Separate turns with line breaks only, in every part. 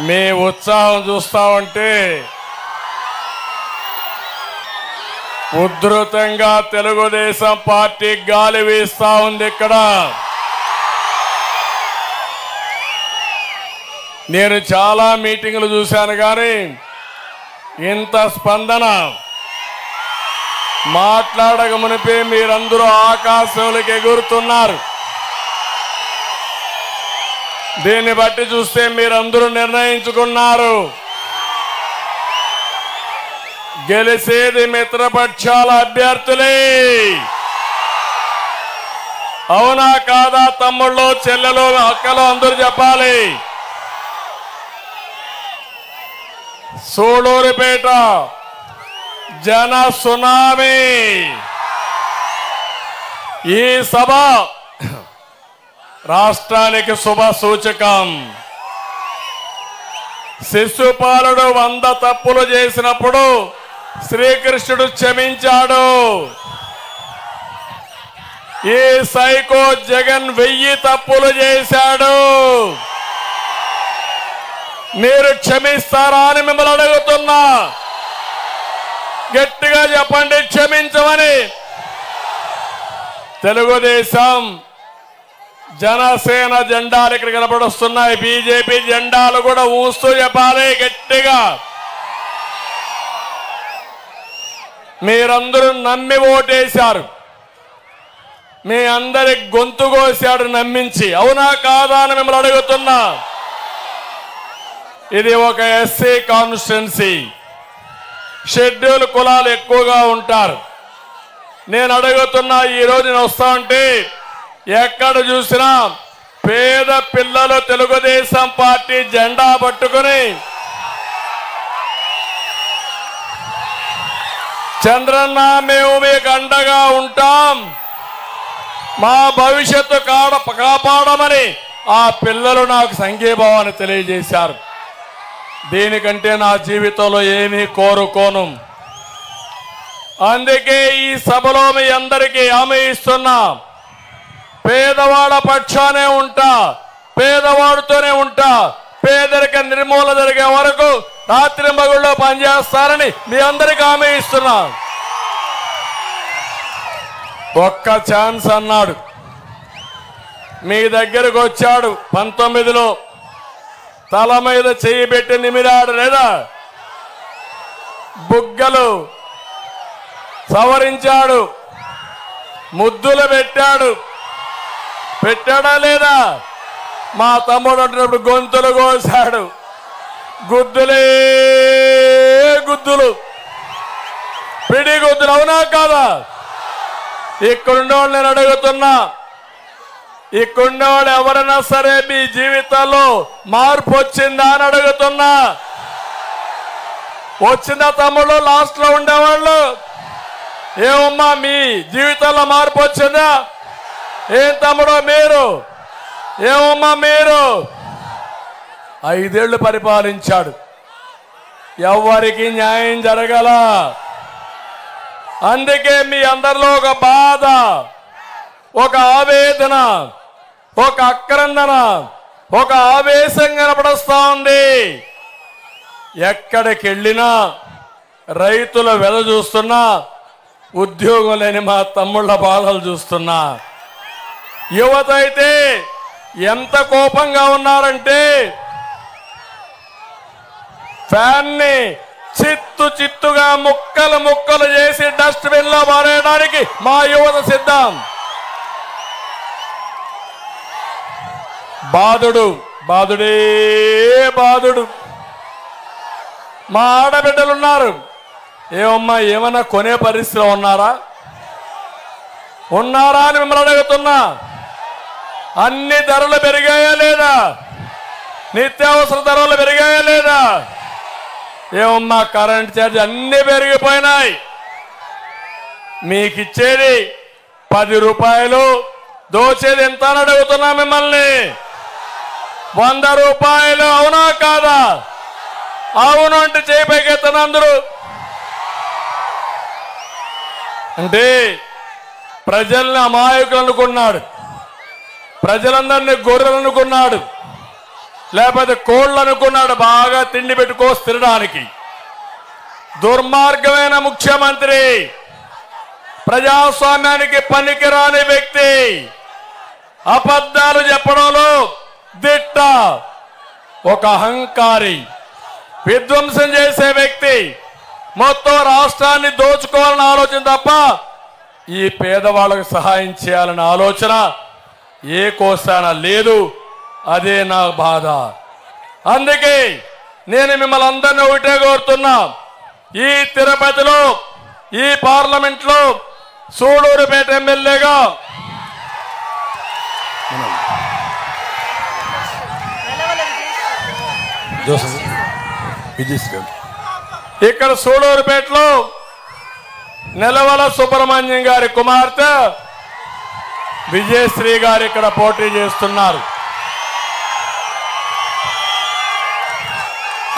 మీ ఉత్సాహం చూస్తా ఉంటే ఉధృతంగా తెలుగుదేశం పార్టీ గాలి వీస్తా ఉంది. ఇక్కడ నేను చాలా మీటింగులు చూశాను కానీ ఇంత స్పందన మాట్లాడక మునిపే మీరందరూ ఆకాశంలోకి ఎగురుతున్నారు. దీన్ని బట్టి చూస్తే మీరందరూ నిర్ణయించుకున్నారు, గెలిసేది మిత్రపక్షాల అభ్యర్థులే. అవునా కాదా తమ్ముళ్ళు, చెల్లెలు, అక్కలు అందరూ చెప్పాలి. సూళూరుపేట జన సునామీ. ఈ సభ రాష్ట్రానికి శుభ సూచకం. శిశుపాలుడు 100 తప్పులు చేసినప్పుడు శ్రీకృష్ణుడు క్షమించాడు. ఈ సైకో జగన్ 1000 తప్పులు చేశాడు. మీరు క్షమిస్తారా అని మిమ్మల్ని అడుగుతున్నా. గట్టిగా చెప్పండి క్షమించమని. తెలుగుదేశం జనసేన జెండాలు ఇక్కడ కనపడొస్తున్నాయి. బీజేపీ జెండాలు కూడా ఊస్తూ చెప్పాలి గట్టిగా. మీరందరూ నమ్మి ఓటేశారు. మీ అందరి గొంతు కోశాడు నమ్మించి. అవునా కాదా అని మిమ్మల్ని అడుగుతున్నా. ఇది ఒక ఎస్సీ కాన్స్టిట్యున్సీ. షెడ్యూల్ కులాలు ఎక్కువగా ఉంటారు. నేను అడుగుతున్నా, ఈరోజు నేను వస్తా ఉంటే ఎక్కడ చూసినా పేద పిల్లలు తెలుగుదేశం పార్టీ జెండా పట్టుకుని చంద్రన్న మేము మీకు అండగా ఉంటాం, మా భవిష్యత్తు కాపాడమని ఆ పిల్లలు నాకు సంఘీభావాన్ని తెలియజేశారు. దీనికంటే నా జీవితంలో ఏమీ కోరుకోను. అందుకే ఈ సభలో మీ అందరికీ హామీ ఇస్తున్నా, పేదవాళ్ళ పక్షానే ఉంటా, పేదవాడితోనే ఉంటా. పేదరిక నిర్మూలన జరిగే వరకు రాత్రి మగుళ్ళో పనిచేస్తారని మీ అందరికీ హామీ ఇస్తున్నా. ఒక్క ఛాన్స్ అన్నాడు. మీ దగ్గరకు వచ్చాడు 19లో, తల మీద చెయ్యి పెట్టి నిమిరాడు లేదా? బుగ్గలు సవరించాడు, ముద్దులు పెట్టాడా లేదా? మా తమ్ముడు అంటున్నప్పుడు గొంతులు కోసాడు. గుద్దులే గుద్దులు, పిడి గుద్దులు. అవునా కాదా? ఇక్కడున్నవాళ్ళు నేను అడుగుతున్నా, ఇక్కడున్నవాడు ఎవరైనా సరే మీ జీవితాల్లో మార్పు వచ్చిందా అని అడుగుతున్నా. వచ్చిందా తమ్ముడు? లాస్ట్ లో ఉండేవాళ్ళు ఏమమ్మా మీ జీవితాల్లో మార్పు వచ్చిందా? ఏం తమ్ముడు మీరు? ఏమమ్మా మీరు? 5 ఏళ్లు పరిపాలించాడు, ఎవరికి న్యాయం జరగల. అందుకే మీ అందరిలో ఒక బాధ, ఒక ఆవేదన, ఒక ఆక్రందన, ఒక ఆవేశం కనపడొస్తా ఉంది. ఎక్కడికి వెళ్ళినా రైతుల వెల చూస్తున్నా, ఉద్యోగం లేని మా తమ్ముళ్ళ బాధలు చూస్తున్నా. యువత అయితే ఎంత కోపంగా ఉన్నారంటే ఫ్యాన్ని చిత్తుగా ముక్కలు చేసి డస్ట్బిన్ లో మారేయడానికి మా యువత సిద్ధం. బాధుడే బాధుడు. మా ఆడబిడ్డలున్నారు. ఏమమ్మా ఏమన్నా కొనే పరిస్థితిలో ఉన్నారా అని మిమ్మల్ని అడుగుతున్నా. అన్ని ధరలు పెరిగాయా లేదా? నిత్యావసర ధరలు పెరిగాయా లేదా? ఏమమ్మా కరెంట్ ఛార్జ్ అన్ని పెరిగిపోయినాయి. మీకు ఇచ్చేది 10 రూపాయలు, దోచేది ఎంత అని అడుగుతున్నా మిమ్మల్ని. 100 రూపాయలు. అవునా కాదా? అవును అంటే చేయి పైకెత్తన అందరూ. అంటే ప్రజల్ని అమాయకులు అనుకున్నాడు. ప్రజలందరినీ గొర్రెలు అనుకున్నాడు, లేకపోతే కోళ్ళు అనుకున్నాడు, బాగా తిండి పెట్టుకోసి తినడానికి. దుర్మార్గమైన ముఖ్యమంత్రి, ప్రజాస్వామ్యానికి పనికిరాని వ్యక్తి, అబద్ధాలు చెప్పడంలో దిట్ట, ఒక అహంకారి, విధ్వంసం చేసే వ్యక్తి, మొత్తం రాష్ట్రాన్ని దోచుకోవాలన్న ఆలోచన తప్ప ఈ పేదవాళ్ళకు సహాయం చేయాలన్న ఆలోచన ఏ కోసాన లేదు. అదే నా బాధ. అందుకే నేను మిమ్మల్ని అందరినీ ఒకటే కోరుతున్నా, ఈ తిరుపతిలో, ఈ పార్లమెంట్లో సూళూరుపేట ఎమ్మెల్యేగా ఇక్కడ సూళూరుపేటలో నెలవల సుబ్రహ్మణ్యం గారి కుమార్తె విజయశ్రీ గారు ఇక్కడ పోటీ చేస్తున్నారు.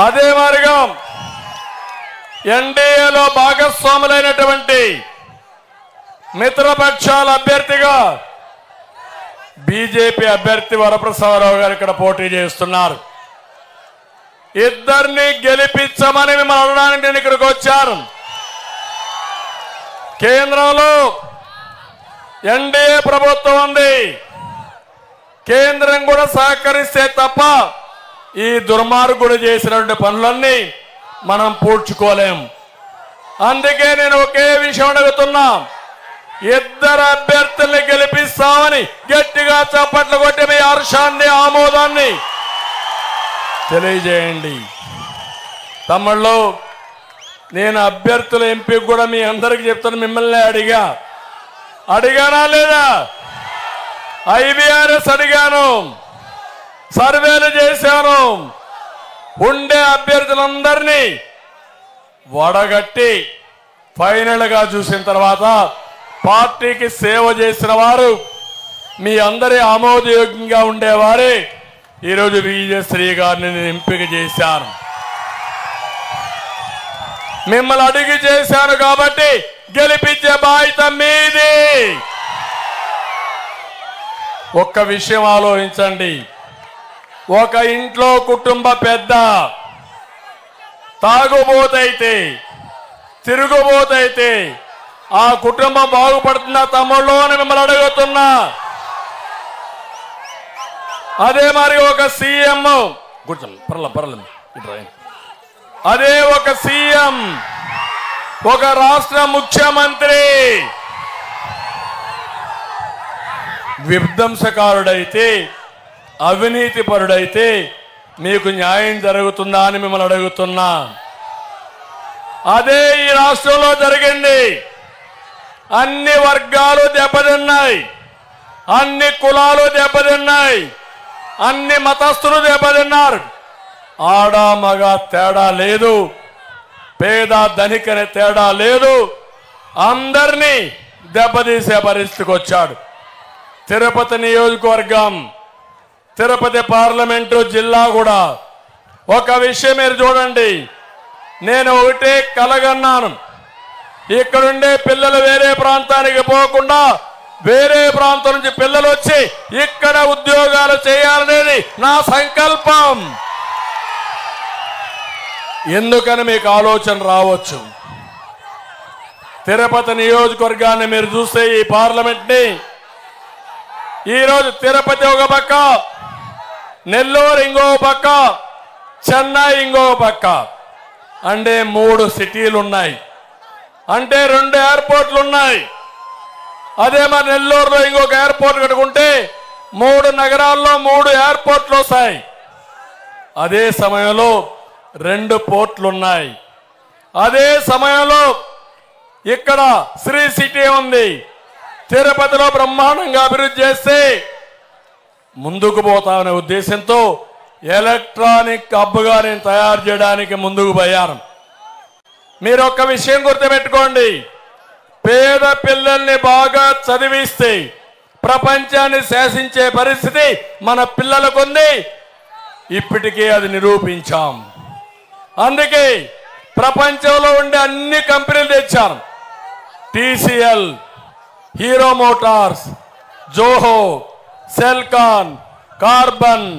అదే మాదిరిగా ఎన్డీఏలో భాగస్వాములైనటువంటి మిత్రపక్షాల అభ్యర్థిగా బీజేపీ అభ్యర్థి వరప్రసాదరావు గారు ఇక్కడ పోటీ చేస్తున్నారు. ఇద్దరిని గెలిపించమని మిమ్మల్ని అడగడానికి నేను ఇక్కడికి వచ్చాను. కేంద్రంలో ఎన్డీఏ ప్రభుత్వం ఉంది, కేంద్రం కూడా సహకరిస్తే తప్ప ఈ దుర్మార్గుడు చేసినటువంటి పనులన్నీ మనం పూడ్చుకోలేం. అందుకే నేను ఒకే విషయం అడుగుతున్నా, ఇద్దరు అభ్యర్థుల్ని గెలిపిస్తామని గట్టిగా చప్పట్లు కొట్టి మీ హర్షాన్ని, ఆమోదాన్ని తెలియజేయండి. తమ్ముళ్ళు, నేను అభ్యర్థుల ఎంపీ కూడా మీ అందరికి చెప్తాను, మిమ్మల్ని అడిగానా లేదా? IVRS అడిగాను, సర్వేలు చేశాను. ఉండే అభ్యర్థులందరినీ వడగట్టి ఫైనల్ గా చూసిన తర్వాత పార్టీకి సేవ చేసిన వారు, మీ అందరి ఆమోదయోగ్యంగా ఉండేవారే ఈరోజు విజయశ్రీ గారిని నేను ఎంపిక చేశాను. మిమ్మల్ని అడిగి చేశాను కాబట్టి గెలిపించే బాధ్యత మీది. ఒక్క విషయం ఆలోచించండి, ఒక ఇంట్లో కుటుంబ పెద్ద తాగుబోతైతే, తిరుగుబోతైతే ఆ కుటుంబం బాగుపడుతుందా తమ్ముళ్ళు అని మిమ్మల్ని అడుగుతున్నా. అదే మరి ఒక సీఎం, అదే ఒక సీఎం, ఒక రాష్ట్ర ముఖ్యమంత్రి విధ్వంసకారుడైతే, అవినీతి పరుడైతే మీకు న్యాయం జరుగుతుందా అని మిమ్మల్ని అడుగుతున్నా. అదే ఈ రాష్ట్రంలో జరిగింది. అన్ని వర్గాలు దెబ్బతిన్నాయి, అన్ని కులాలు దెబ్బతిన్నాయి, అన్ని మతస్థులు దెబ్బతిన్నారు. ఆడ మగ తేడా లేదు, పేద ధనికనే తేడా లేదు, అందరినీ దెబ్బతీసే పరిస్థితికి వచ్చాడు. తిరుపతి నియోజకవర్గం, తిరుపతి పార్లమెంటు జిల్లా కూడా ఒక విషయం మీరు చూడండి. నేను ఒకటే కలగన్నాను, ఇక్కడుండే పిల్లలు వేరే ప్రాంతానికి పోకుండా వేరే ప్రాంతం నుంచి పిల్లలు వచ్చి ఇక్కడ ఉద్యోగాలు చేయాలనేది నా సంకల్పం. ఎందుకని మీకు ఆలోచన రావచ్చు. తిరుపతి నియోజకవర్గాన్ని మీరు చూస్తే, ఈ పార్లమెంట్ ని ఈరోజు తిరుపతి ఒక పక్క, నెల్లూరు ఇంకో పక్క, చెన్నై ఇంకో పక్క, అంటే 3 సిటీలు ఉన్నాయి, అంటే 2 ఎయిర్పోర్ట్లు ఉన్నాయి. అదే మరి నెల్లూరులో ఇంకొక ఎయిర్పోర్ట్ కట్టుకుంటే 3 నగరాల్లో 3 ఎయిర్పోర్ట్లు వస్తాయి. అదే సమయంలో 2 పోర్ట్లు ఉన్నాయి. అదే సమయంలో ఇక్కడ శ్రీ సిటీ ఉంది. తిరుపతిలో బ్రహ్మాండంగా అభివృద్ధి చేస్తే ముందుకు పోతామనే ఉద్దేశంతో ఎలక్ట్రానిక్ హబ్గా నేను తయారు చేయడానికి ముందుకు పోయాను. మీరు ఒక్క విషయం గుర్తుపెట్టుకోండి, పేద పిల్లల్ని బాగా చదివిస్తే ప్రపంచాన్ని శాసించే పరిస్థితి మన పిల్లలకు ఉంది. ఇప్పటికే అది నిరూపించాం. అందుకే ప్రపంచంలో ఉండే అన్ని కంపెనీలు తెచ్చాను. TCL, hero Motors, Zoho, Celkon, carbon,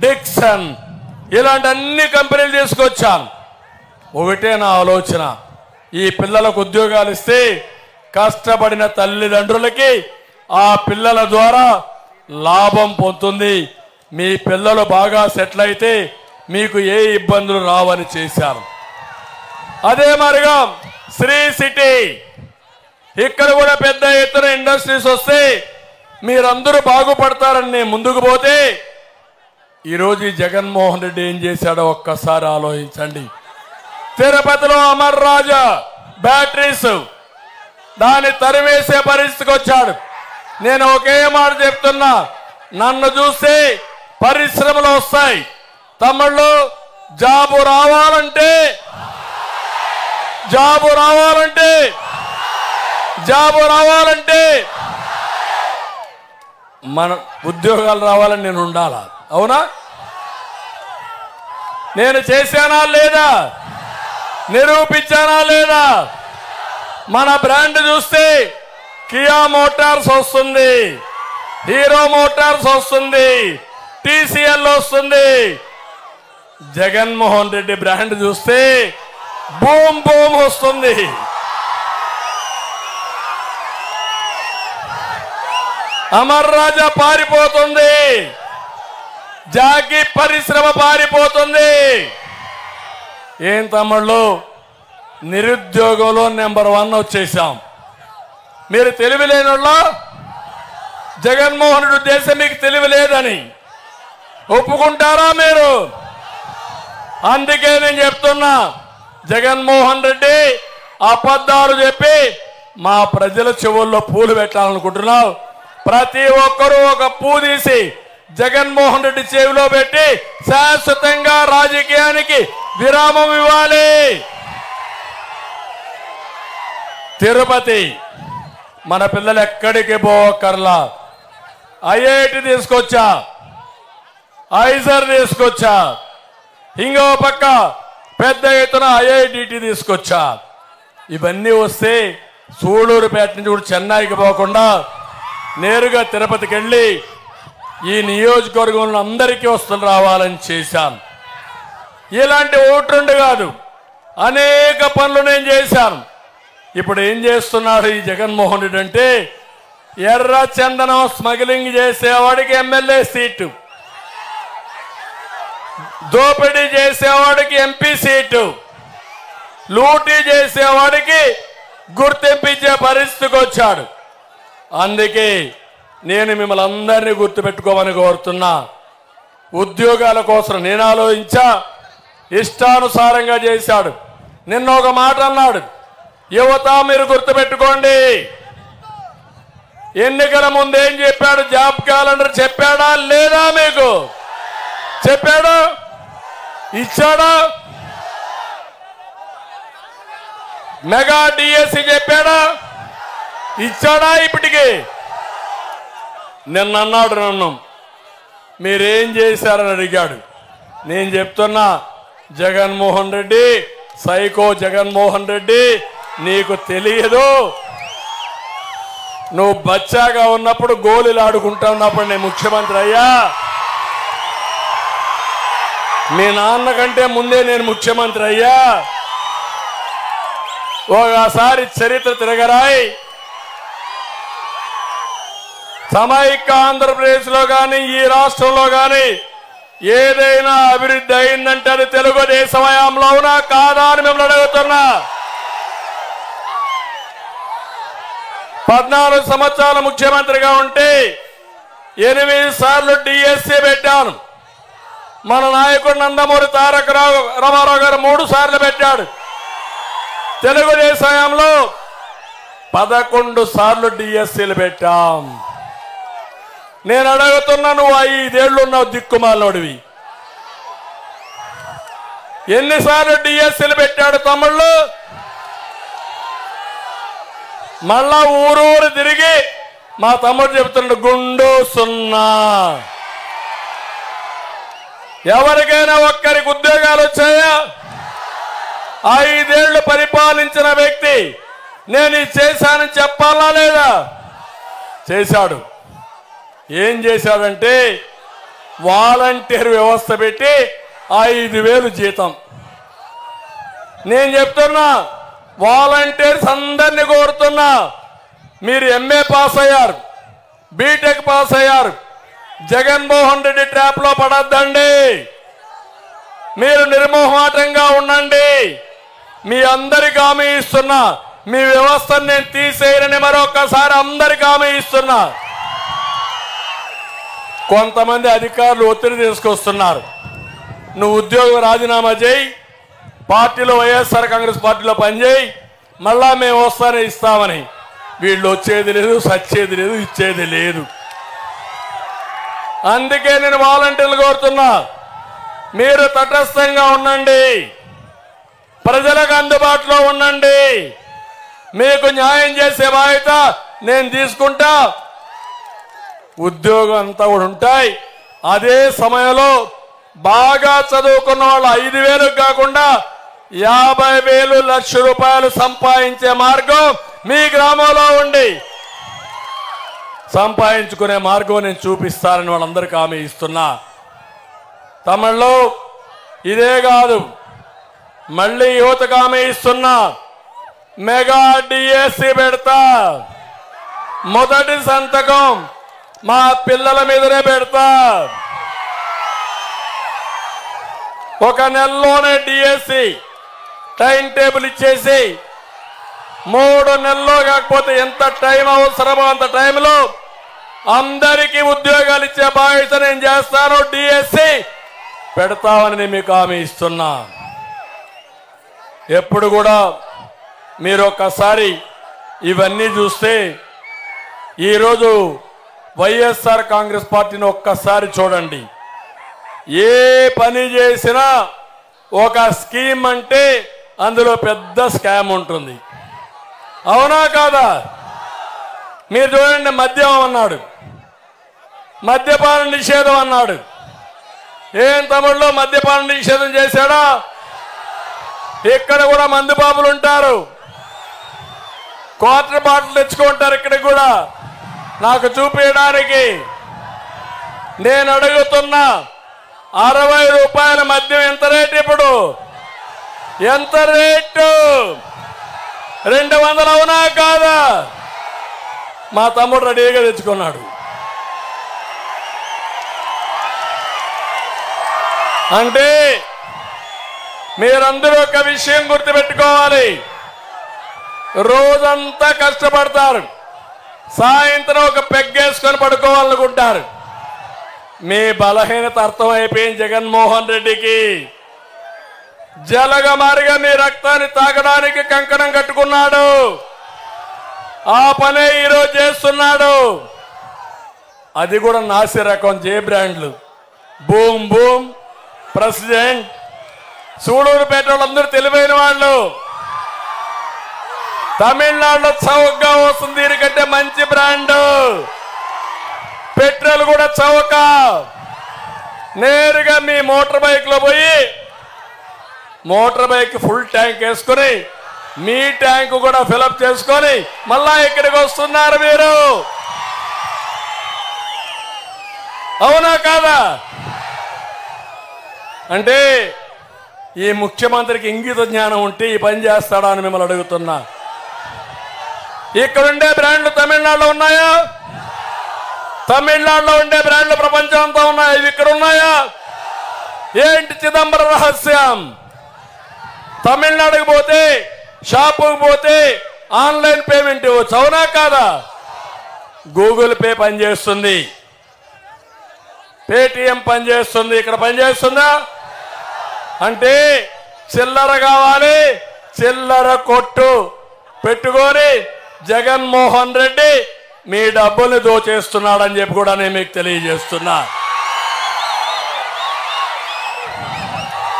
Dixon ఇలాంటి అన్ని కంపెనీలు తీసుకొచ్చాను. ఒకటే నా ఆలోచన, ఈ పిల్లలకు ఉద్యోగాలు ఇస్తే కష్టపడిన తల్లిదండ్రులకి ఆ పిల్లల ద్వారా లాభం పొందుతుంది. మీ పిల్లలు బాగా సెటిల్ అయితే మీకు ఏ ఇబ్బందులు రావని చేశారు. అదే మరిగా శ్రీ సిటీ ఇక్కడ కూడా పెద్ద ఎత్తున ఇండస్ట్రీస్ వస్తే మీరందరూ బాగుపడతారని నేను ముందుకు పోతే ఈరోజు ఈ జగన్మోహన్ రెడ్డి ఏం చేశాడో ఒక్కసారి ఆలోచించండి. తిరుపతిలో అమర్ రాజా బ్యాటరీస్ దాన్ని తరివేసే పరిస్థితికి వచ్చాడు. నేను ఒకే మాట చెప్తున్నా, నన్ను చూస్తే పరిశ్రమలు వస్తాయి. తమిళ్లో జాబు రావాలంటే మన ఉద్యోగాలు రావాలని నేను ఉండాలా? అవునా? నేను చేశానా లేదా? నిరూపించానా లేదా? మన బ్రాండ్ చూస్తే కియా మోటార్స్ వస్తుంది, హీరో మోటార్స్ వస్తుంది, టీసీఎల్ వస్తుంది. జగన్మోహన్ రెడ్డి బ్రాండ్ చూస్తే బూమ్ బూమ్ వస్తుంది. అమర్ రాజా పారిపోతుంది, జాకీ పరిశ్రమ పారిపోతుంది. ఏం తమ్ముళ్ళు, నిరుద్యోగంలో నెంబర్ 1 వచ్చేసాం. మీరు తెలివి లేనోళ్ళ జగన్మోహన్ రెడ్డి ఉద్దేశం మీకు తెలివి లేదని ఒప్పుకుంటారా మీరు? అందుకే నేను చెప్తున్నా, జగన్మోహన్ రెడ్డి అబద్ధాలు చెప్పి మా ప్రజల చెవుల్లో పూలు పెట్టాలనుకుంటున్నావు. ప్రతి ఒక్కరూ ఒక పూ తీసి జగన్మోహన్ రెడ్డి చెవిలో పెట్టి శాశ్వతంగా రాజకీయానికి విరామం ఇవ్వాలి. తిరుపతి మన పిల్లలు ఎక్కడికి పోకర్లా, ఐఐటి తీసుకొచ్చా, ఐజర్ తీసుకొచ్చా, ఇంకో పక్క పెద్ద ఎత్తున ఐఐటిటి తీసుకొచ్చా. ఇవన్నీ వస్తే సూళ్లూరుపేట నుంచి కూడా చెన్నైకి పోకుండా నేరుగా తిరుపతికి వెళ్ళి ఈ నియోజకవర్గంలో అందరికీ వస్తువులు రావాలని చేశాను. ఇలాంటి ఓట్రుండి కాదు, అనేక పనులు నేను చేశాను. ఇప్పుడు ఏం చేస్తున్నాడు ఈ జగన్మోహన్ రెడ్డి అంటే, ఎర్ర చందనం స్మగ్లింగ్ చేసేవాడికి ఎమ్మెల్యే సీటు, దోపిడీ చేసేవాడికి ఎంపీ సీటు, లూటీ చేసేవాడికి గుర్తింపించే పరిస్థితికి వచ్చాడు. అందుకే నేను మిమ్మల్ని అందరినీ గుర్తుపెట్టుకోమని కోరుతున్నా. ఉద్యోగాల కోసం నేను ఆలోచించా, ఇష్టానుసారంగా చేశాడు. నిన్న ఒక మాట అన్నాడు, యువత మీరు గుర్తుపెట్టుకోండి. ఎన్నికల ముందు ఏం చెప్పాడు? జాబ్ క్యాలెండర్ చెప్పాడా లేదా? మీకు చెప్పాడా? ఇచ్చాడా? మెగా డిఎస్సి చెప్పాడా? ఇచ్చాడా? ఇప్పటికి నిన్న అన్నాడు, నన్ను మీరేం చేశారని అడిగాడు. నేను చెప్తున్నా, జగన్మోహన్ రెడ్డి సైకో జగన్మోహన్ రెడ్డి, నీకు తెలియదు. నువ్వు బచ్చాగా ఉన్నప్పుడు గోళీలు ఆడుకుంటా ఉన్నప్పుడు నేను ముఖ్యమంత్రి అయ్యా. మీ నాన్న కంటే ముందే నేను ముఖ్యమంత్రి అయ్యా. ఒకసారి చరిత్ర తిరగరాయి. సమైక్య ఆంధ్రప్రదేశ్లో కానీ ఈ రాష్ట్రంలో కానీ ఏదైనా అభివృద్ధి అయిందంటే అది తెలుగుదేశం హయాంలో అవునా కాదా అని మిమ్మల్ని అడుగుతున్నా. 14 సంవత్సరాలు ముఖ్యమంత్రిగా ఉంటే 8 సార్లు డిఎస్సి పెట్టాను. మన నాయకుడు నందమూరి తారక రామారావు గారు 3 సార్లు పెట్టాడు. తెలుగుదేశం హయాంలో 11 సార్లు డిఎస్సీలు పెట్టాం. నేను అడుగుతున్నా, నువ్వు 5 ఏళ్ళు ఉన్నావు దిక్కుమాలోడివి, ఎన్నిసార్లు డిఎస్సీలు పెట్టాడు తమ్ముళ్ళు? మళ్ళా ఊరూరు తిరిగి మా తమ్ముడు చెప్తున్నాడు, గుండు 0. ఎవరికైనా ఒక్కరికి ఉద్యోగాలు వచ్చాయా? 5 ఏళ్లు పరిపాలించిన వ్యక్తి నేను ఇది చేశానని చెప్పాలా లేదా? చేశాడు. ఏం చేశాడంటే వాలంటీర్ వ్యవస్థ పెట్టి 5,000 జీతం. నేను చెప్తున్నా, వాలంటీర్స్ అందరినీ కోరుతున్నా, మీరు ఎంఏ పాస్ అయ్యారు, బీటెక్ పాస్ అయ్యారు, జగన్మోహన్ రెడ్డి ట్రాప్ లో పడద్దండి. మీరు నిర్మోహాటంగా ఉండండి. మీ అందరికి హామీ ఇస్తున్నా, మీ వ్యవస్థను నేను తీసేయనని మరొకసారి అందరికి హామీ ఇస్తున్నా. కొంతమంది అధికారులు ఒత్తిడి తీసుకొస్తున్నారు, నువ్వు ఉద్యోగం రాజీనామా చేయి, పార్టీలో వైఎస్ఆర్ కాంగ్రెస్ పార్టీలో పనిచేయి, మళ్ళా మేము వస్తానే ఇస్తామని. వీళ్ళు వచ్చేది లేదు, సచ్చేది లేదు, ఇచ్చేది లేదు. అందుకే నేను వాలంటీర్లు కోరుతున్నా, మీరు తటస్థంగా ఉండండి, ప్రజలకు అందుబాటులో ఉండండి. మీకు న్యాయం చేసే బాధ్యత నేను తీసుకుంటా. ఉద్యోగం అంతా కూడా ఉంటాయి. అదే సమయంలో బాగా చదువుకున్న వాళ్ళు 5,000 కాకుండా 50,000 లక్ష రూపాయలు సంపాదించే మార్గం మీ గ్రామంలో ఉండి సంపాదించుకునే మార్గం నేను చూపిస్తానని వాళ్ళందరికీ హామీ ఇస్తున్నా. తమిళలో ఇదే కాదు, మళ్ళీ యువతకు హామీ ఇస్తున్నా, మెగా డిఎస్సి పెడతా. మొదటి సంతకం మా పిల్లల మీదనే పెడతా. ఒక నెలలోనే డిఎస్సి టైం టేబుల్ ఇచ్చేసి 3 నెలల్లో కాకపోతే ఎంత టైం అవసరమో అంత టైంలో అందరికీ ఉద్యోగాలు ఇచ్చే బాధ్యత నేను చేస్తాను. డిఎస్సి పెడతామని మీకు హామీ ఇస్తున్నా. ఎప్పుడు కూడా మీరు ఒక్కసారి ఇవన్నీ చూస్తే, ఈరోజు వైఎస్ఆర్ కాంగ్రెస్ పార్టీని ఒక్కసారి చూడండి. ఏ పని చేసినా ఒక స్కీమ్ అంటే అందులో పెద్ద స్కామ్ ఉంటుంది. అవునా కాదా? మీరు చూడండి, మద్యం అన్నాడు, మద్యపాన నిషేధం అన్నాడు. ఏం తమిళలో మద్యపాన నిషేధం చేశాడా? ఇక్కడ కూడా మందు బాబులు ఉంటారు, క్వార్టర్ బాటిల్ తెచ్చుకుంటారు. ఇక్కడ కూడా నాకు చూపించడానికి నేను అడుగుతున్నా, 60 రూపాయల మద్యం ఎంత రేటు? ఇప్పుడు ఎంత రేటు? 200. అవునా కాదా? మా తమ్ముడు రెడీగా తెచ్చుకున్నాడు. అంటే మీరందరూ ఒక విషయం గుర్తుపెట్టుకోవాలి, రోజంతా కష్టపడతారు, సాయంత్రం ఒక పెగ్గేసుకొని పడుకోవాలనుకుంటారు. మీ బలహీనత అర్థమైపోయింది జగన్మోహన్ రెడ్డికి. జలగమారిగా మీ రక్తాన్ని తాగడానికి కంకణం కట్టుకున్నాడు. ఆ పనే ఈరోజు చేస్తున్నాడు. అది కూడా నాసి రకం జే బ్రాండ్లు. బూమ్ బూమ్, ప్రెసిడెంట్, సూడూరుపేట వాళ్ళందరూ తెలివైన వాళ్ళు. తమిళనాడులో చౌకగా వస్తుంది, దీనికంటే మంచి బ్రాండ్. పెట్రోల్ కూడా చౌక. నేరుగా మీ మోటార్ బైక్ లో పోయి మోటార్ బైక్ ఫుల్ ట్యాంక్ వేసుకొని మీ ట్యాంక్ కూడా ఫిలప్ చేసుకొని మళ్ళా ఇక్కడికి వస్తున్నారు మీరు. అవునా కాదా? అంటే ఈ ముఖ్యమంత్రికి ఇంగిత జ్ఞానం ఉంటే ఈ పని చేస్తాడా అని మిమ్మల్ని అడుగుతున్నా. ఇక్కడుండే బ్రాండ్లు తమిళనాడులో ఉన్నాయా? తమిళనాడులో ఉండే బ్రాండ్లు ప్రపంచం అంతా ఉన్నాయా? ఇవి ఇక్కడ ఉన్నాయా? ఏంటి చిదంబర రహస్యం? తమిళనాడుకు పోతే, షాపుకు పోతే ఆన్లైన్ పేమెంట్ ఇవ్వచ్చు. అవునా కాదా? గూగుల్ పే పనిచేస్తుంది, పేటిఎం పనిచేస్తుంది. ఇక్కడ పనిచేస్తుందా? అంటే చిల్లర కావాలి, చిల్లర కొట్టు పెట్టుకొని జగన్మోహన్ రెడ్డి మీ డబ్బుల్ని దోచేస్తున్నాడని చెప్పి కూడా నేను మీకు తెలియజేస్తున్నా.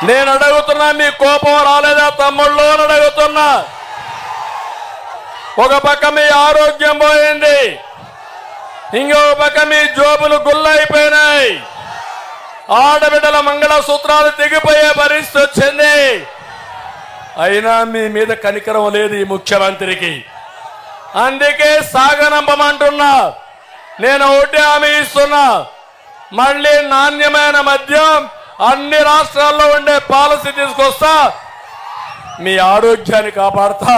నేను అడుగుతున్నా, మీ కోపం రాలేదా తమ్ముళ్ళు అని అడుగుతున్నా. ఒక పక్క మీ ఆరోగ్యం పోయింది, ఇంకొక పక్క మీ జోబులు గుల్లైపోయినాయి, ఆడబిడ్డల మంగళసూత్రాలు తెగిపోయే పరిస్థితి వచ్చింది. అయినా మీ మీద కనికరం లేదు ఈ ముఖ్యమంత్రికి. అందుకే సాగనంపమంటున్నా. నేను ఒకటే హామీ ఇస్తున్నా, మళ్ళీ నాణ్యమైన మద్యం అన్ని రాష్ట్రాల్లో ఉండే పాలసీ తీసుకొస్తా, మీ ఆరోగ్యాన్ని కాపాడుతా,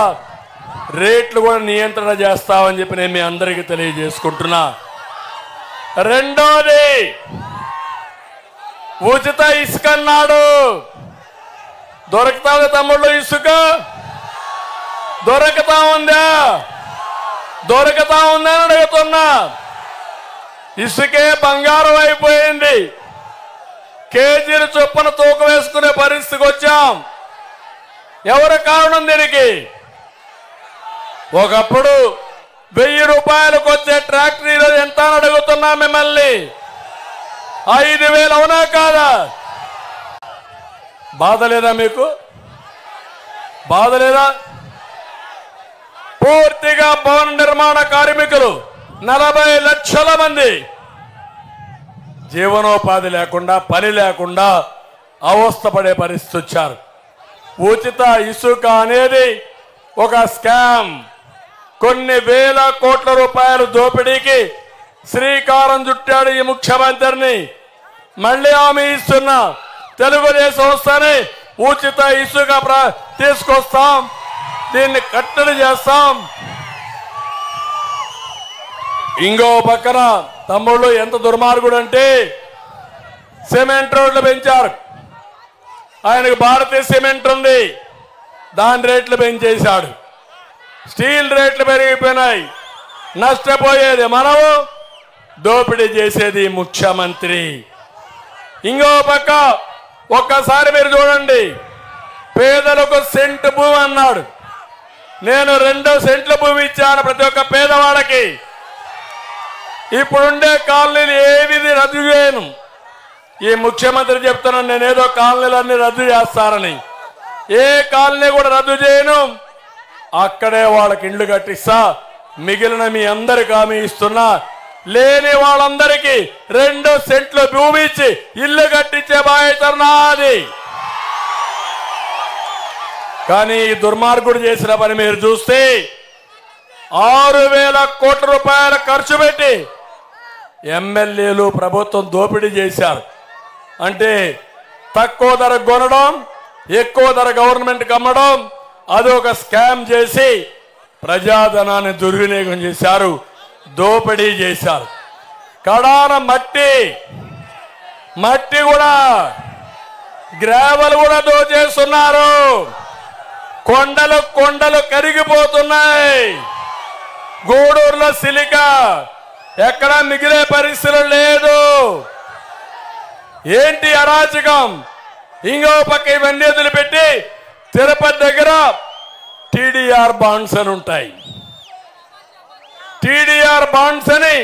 రేట్లు కూడా నియంత్రణ చేస్తామని చెప్పి నేను మీ అందరికీ తెలియజేసుకుంటున్నా. రెండోది, ఉచిత ఇసుక అన్నాడు. దొరుకుతా తమ్ముళ్ళు ఇసుక? దొరుకుతా ఉందా? దొరుకుతా ఉందని అడుగుతున్నా. ఇసుకే బంగారం అయిపోయింది. కేజీలు చొప్పున తూకం వేసుకునే పరిస్థితికి వచ్చాం. ఎవరి కారణం దీనికి? ఒకప్పుడు 1000 రూపాయలకు వచ్చే ట్రాక్టరీలో ఎంత అని అడుగుతున్నా మిమ్మల్ని. 5000 అవునా కాదా? బాధ లేదా మీకు? బాధ లేదా? పూర్తిగా భవన నిర్మాణ కార్మికులు 40 లక్షల మంది జీవనోపాధి లేకుండా, పని లేకుండా అవస్థపడే పరిస్థితి వచ్చారు. ఉచిత ఇసుక అనేది ఒక స్కామ్. కొన్ని వేల కోట్ల రూపాయల దోపిడీకి శ్రీకారం చుట్టాడు ఈ ముఖ్యమంత్రిని. మళ్ళీ హామీ ఇస్తున్నా, తెలుగుదేశం వస్తేనే ఉచిత ఇసుక తీసుకొస్తాం, దీన్ని కట్టడి చేస్తాం. ఇంకో పక్కన తమ్ముళ్ళు ఎంత దుర్మార్గుడు అంటే, సిమెంట్ రోడ్లు పెంచారు. ఆయనకు భారతీయ సిమెంట్ ఉంది, దాని రేట్లు పెంచేశాడు. స్టీల్ రేట్లు పెరిగిపోయినాయి. నష్టపోయేది మనము, దోపిడీ చేసేది ముఖ్యమంత్రి. ఇంకో పక్క ఒక్కసారి మీరు చూడండి, పేదలకు సెంటు భూమి అన్నాడు. నేను 2 సెంట్ల భూమి ఇచ్చాను ప్రతి ఒక్క పేదవాళ్ళకి. ఇప్పుడుండే కాలనీలు ఏవి రద్దు చేయను. ఈ ముఖ్యమంత్రి చెప్తున్నాను, నేనేదో కాలనీలన్నీ రద్దు చేస్తానని. ఏ కాలనీ కూడా రద్దు చేయను. అక్కడే వాళ్ళకి ఇండ్లు కట్టిస్తా. మిగిలిన మీ అందరికి హామీ ఇస్తున్నా, లేని వాళ్ళందరికీ 2 సెంట్లు భూమి ఇచ్చి ఇల్లు కట్టించే బాధ్యత నాది. కానీ ఈ దుర్మార్గుడు చేసిన పని మీరు చూస్తే 6000 కోట్ల రూపాయల ఖర్చు పెట్టి ఎమ్మెల్యేలు ప్రభుత్వం దోపిడీ చేశారు. అంటే తక్కువ ధర కొనడం, ఎక్కువ ధర గవర్నమెంట్కి అమ్మడం, అది ఒక స్కామ్ చేసి ప్రజాధనాన్ని దుర్వినియోగం చేశారు, దోపిడీ చేశారు. కడాన మట్టి కూడా, గ్రావెల్ కూడా దోచేస్తున్నారు. కొండలు కరిగిపోతున్నాయి. గూడూరులో సిలికా ఎక్కడా మిగిలే పరిస్థితులు లేదు. ఏంటి అరాచకం? ఇంకో పక్క ఇవన్నీ వదిలిపెట్టి తిరుపతి దగ్గర టీడీఆర్ బాండ్స్ అని ఉంటాయి. టీడీఆర్ బాండ్స్ అని